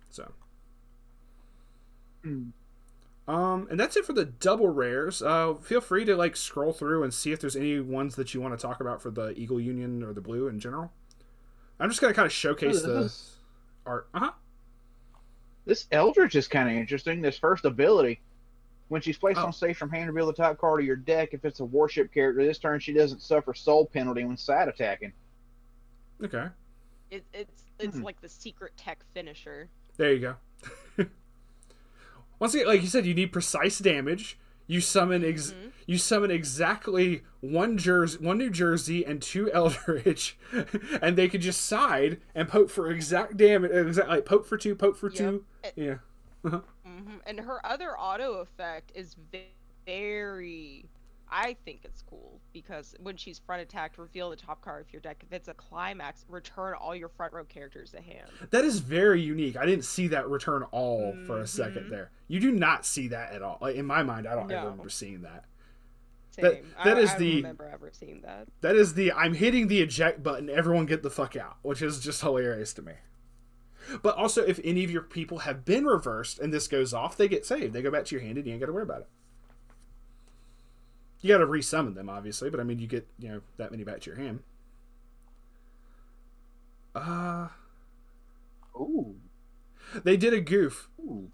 So. And that's it for the double rares. Feel free to like scroll through and see if there's any ones that you want to talk about for the Eagle Union or the blue in general. I'm just going to kind of showcase the art. This Eldritch is kind of interesting. This first ability, when she's placed on stage from hand, reveal the top card of your deck. If it's a warship character, this turn she doesn't suffer soul penalty when side attacking. Okay. It's like the secret tech finisher. There you go. Once again, like you said, you need precise damage. You summon you summon exactly 1 New Jersey and 2 Eldritch, and they could just side and poke for exact damage. Like poke for 2, poke for 2. Yeah. And her other auto effect is very. I think it's cool because when she's front attacked, reveal the top card of your deck. If it's a climax, return all your front row characters to hand. That is very unique. I didn't see that return all for a second there. You do not see that at all. Like, in my mind, I don't ever remember seeing that. Same. I don't remember ever seeing that. That is the I'm hitting the eject button, everyone get the fuck out, which is just hilarious to me. But also, if any of your people have been reversed and this goes off, they get saved. They go back to your hand and you ain't got to worry about it. You got to resummon them, obviously, but I mean, you get, that many back to your hand. Ooh. They did a goof. Ooh.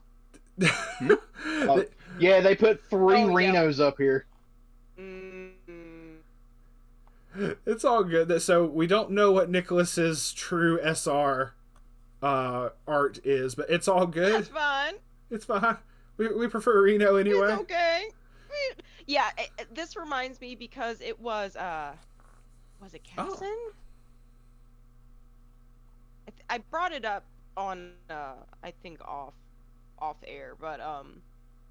Yeah, they put 3 Renos up here. It's all good. So we don't know what Nicholas's true SR art is, but it's all good. That's fine. It's fine. We prefer Reno anyway. It's okay. Yeah, this reminds me because it was it Kenson? Oh. I brought it up on I think off air, but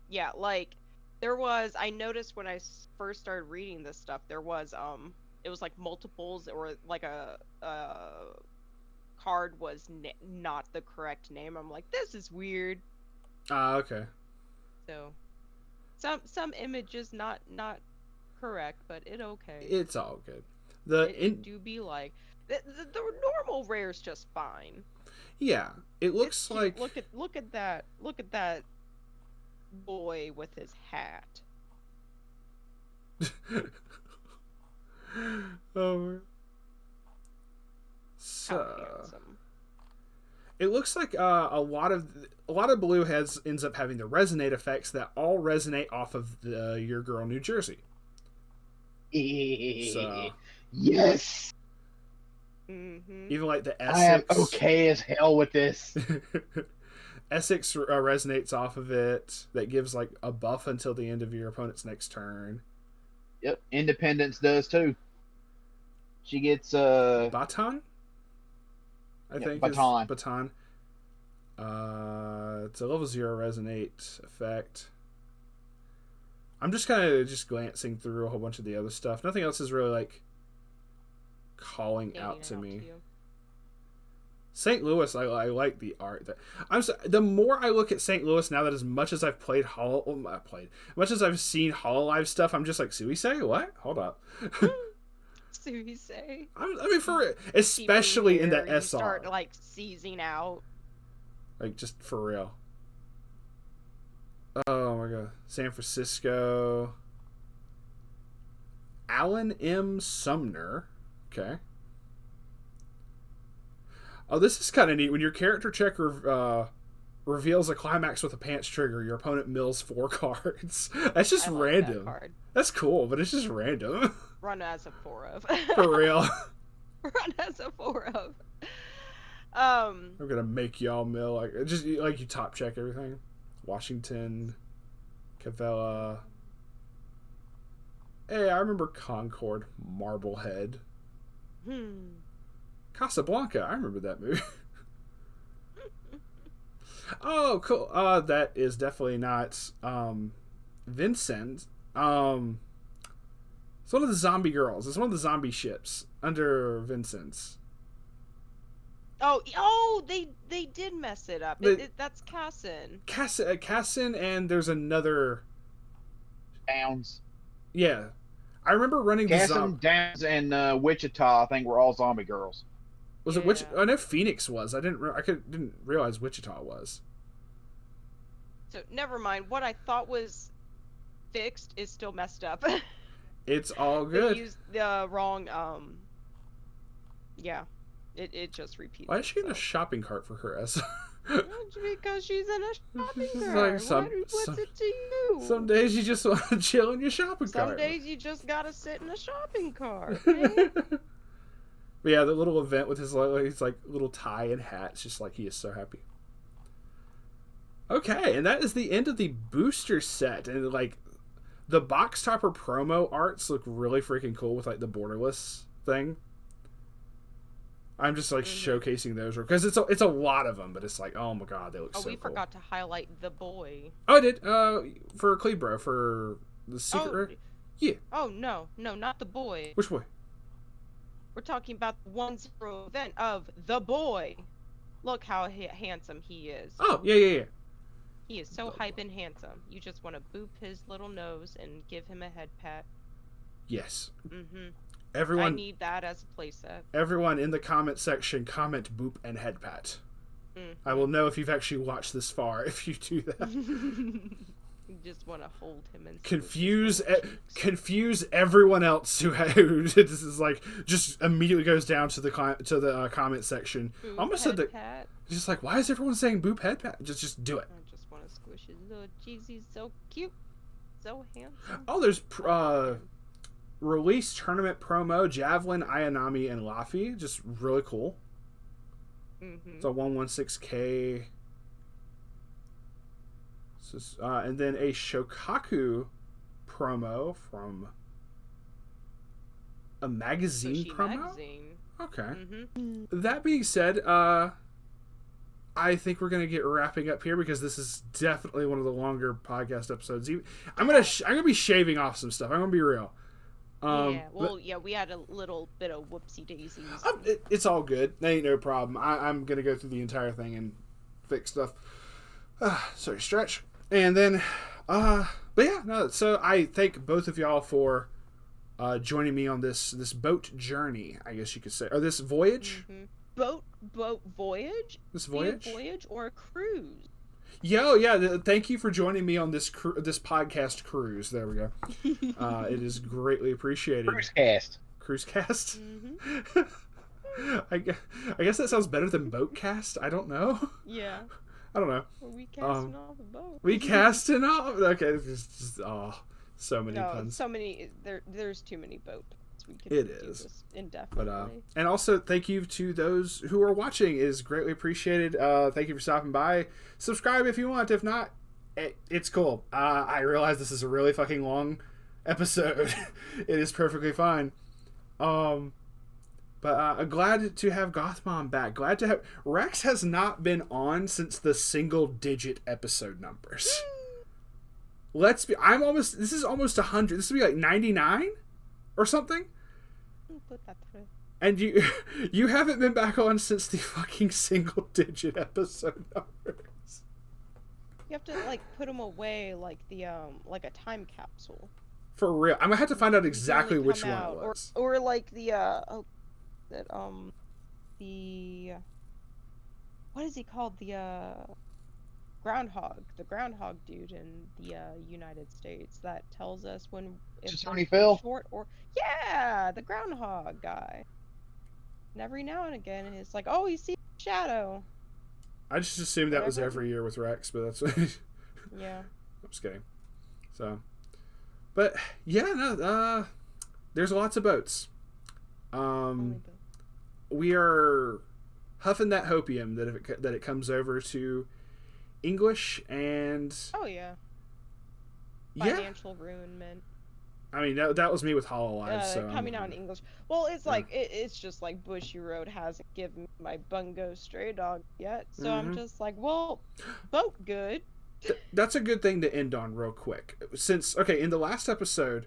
yeah, like there was, I noticed when I first started reading this stuff, there was it was like multiples, or like a card was not the correct name. I'm like, this is weird. Okay. So some images not correct, but it okay. It's all good. It do be like the normal rare's just fine. Yeah, it looks like look at that boy with his hat. Oh. So it looks like a lot of blue heads ends up having the resonate effects that all resonate off of your girl New Jersey. So, yes. Even like the Essex. I am okay as hell with this. Essex resonates off of it. That gives like a buff until the end of your opponent's next turn. Yep, Independence does too. She gets Baton. I think Baton. Baton. It's a level 0 resonate effect. I'm just kind of glancing through a whole bunch of the other stuff. Nothing else is really like calling out to me. St. Louis, I like the art. The more I look at St. Louis now, that as much as I've played much as I've seen Hololive stuff, I'm just like, Suisei? What? Hold up. Suisei? I mean, for it, especially in that SR. Start like seizing out. Like, just for real. Oh my god. San Francisco. Alan M. Sumner. Okay. Oh, this is kind of neat. When your character check reveals a climax with a pants trigger. Your opponent mills 4 cards. That's just random. That card. That's cool, but it's just random. Run as a 4 of. For real. Run as a 4 of. I'm gonna make y'all mill just like you top check everything. Washington, Cavella. Hey, I remember Concord, Marblehead. Casablanca, I remember that movie. Oh, cool. That is definitely not Vincent. It's one of the zombie girls. It's one of the zombie ships under Vincent's. Oh, they did mess it up. That's Cassin. Cassin, and there's another... Downs. Yeah. I remember running Cassin, Downs, and Wichita, I think, were all zombie girls. Was it Wichita? I know Phoenix was. I didn't realize Wichita was. So, never mind. What I thought was fixed is still messed up. It's all good. They used the wrong, yeah. It just repeats. Why is she in a shopping cart for her S? Because she's in a shopping cart. Like What's it to you? Some days you just want to chill in your shopping cart. Some days you just gotta sit in a shopping cart, man. But yeah, the little event with his like little tie and hat. It's just like he is so happy. Okay, and that is the end of the booster set. And like the box topper promo arts look really freaking cool with like the borderless thing. I'm just like showcasing those because it's a lot of them, but it's like, oh my god, they look so cool. We forgot to highlight the boy. Oh, I did. For Clebro for the secret. Yeah. Oh no, not the boy. Which boy? We're talking about the 1-0 event of the boy. Look how handsome he is. Oh yeah. He is so hype and handsome. You just want to boop his little nose and give him a head pat. Yes. I need that as a playset. Everyone in the comment section, comment boop and head pat. I will know if you've actually watched this far if you do that. You just want to hold him and confuse everyone else who this is like just immediately goes down to the comment section. Boop Almost said that. Pat. Just like, why is everyone saying boop head pat? Just do it. I just want to squish his little cheeks. He's so cute, so handsome. Oh, there's release tournament promo, Javelin, Ayanami, and Laffy. Just really cool. It's a 116K. And then a Shokaku promo from a magazine promo? Magazine. Okay. That being said, I think we're gonna get wrapping up here because this is definitely one of the longer podcast episodes. I'm gonna be shaving off some stuff. I'm gonna be real. We had a little bit of whoopsie daisies. It's all good. That ain't no problem. I'm gonna go through the entire thing and fix stuff. Sorry, stretch. And then, but yeah, no. So I thank both of y'all for joining me on this boat journey, I guess you could say, or this voyage. Boat voyage. This voyage. Voyage or a cruise. Yeah. Thank you for joining me on this podcast cruise. There we go. It is greatly appreciated. Cruise cast. I guess that sounds better than boat cast. I don't know. Yeah. I don't know. We casting off a boat. We casting off. Okay, it's just so many puns. So many. There's too many boats. We could do this indefinitely. But and also thank you to those who are watching. It is greatly appreciated. Thank you for stopping by. Subscribe if you want. If not, it's cool. I realize this is a really fucking long episode. It is perfectly fine. But glad to have Gothmom back. Glad to have Rex has not been on since the single-digit episode numbers. This is almost 100. This would be like 99 or something. Put that through. And you haven't been back on since the fucking single-digit episode numbers. You have to like put them away like the like a time capsule. For real, I'm gonna have to find out exactly which one it was. Or like the what is he called? The groundhog dude in the United States that tells us when it's Tony Phil. Short or the groundhog guy. And every now and again, it's like, oh, you see a shadow. I just assumed that was every year with Rex, but that's Yeah. I'm just kidding. So, but yeah, no, there's lots of boats. We are huffing that hopium that it comes over to English and oh yeah, financial ruinment. I mean that was me with Hololive. So coming out in English. Well, it's like it's just like Bushy Road hasn't given me my Bungo Stray Dog yet, so I'm just like, well, vote good. That's a good thing to end on real quick. Since in the last episode,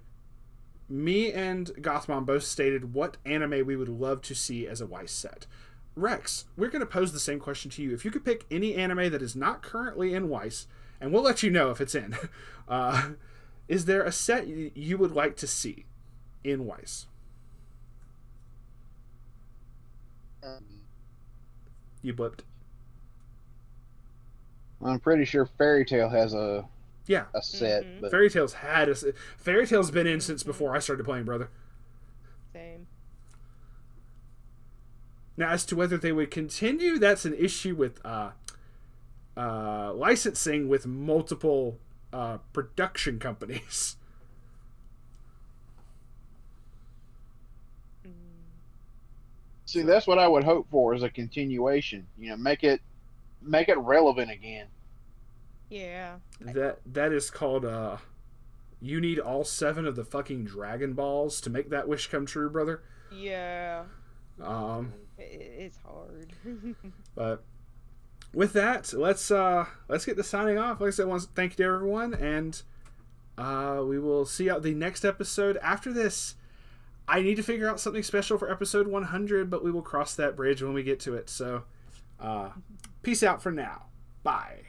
me and Gothmom both stated what anime we would love to see as a Weiss set. Rex, we're going to pose the same question to you. If you could pick any anime that is not currently in Weiss, and we'll let you know if it's in, is there a set you would like to see in Weiss? You blipped. I'm pretty sure Fairy Tail has a set. Mm-hmm. But Fairy Tail's Fairy Tail's been in since before I started playing, brother. Same. Now, as to whether they would continue, that's an issue with licensing with multiple production companies. See, that's what I would hope for is a continuation. You know, make it relevant again. Yeah. That is called you need all 7 of the fucking Dragon Balls to make that wish come true, brother. Yeah. It's hard. But with that, let's get the signing off. Like I said, thank you to everyone, and we will see you out the next episode. After this, I need to figure out something special for episode 100, but we will cross that bridge when we get to it. So, peace out for now. Bye.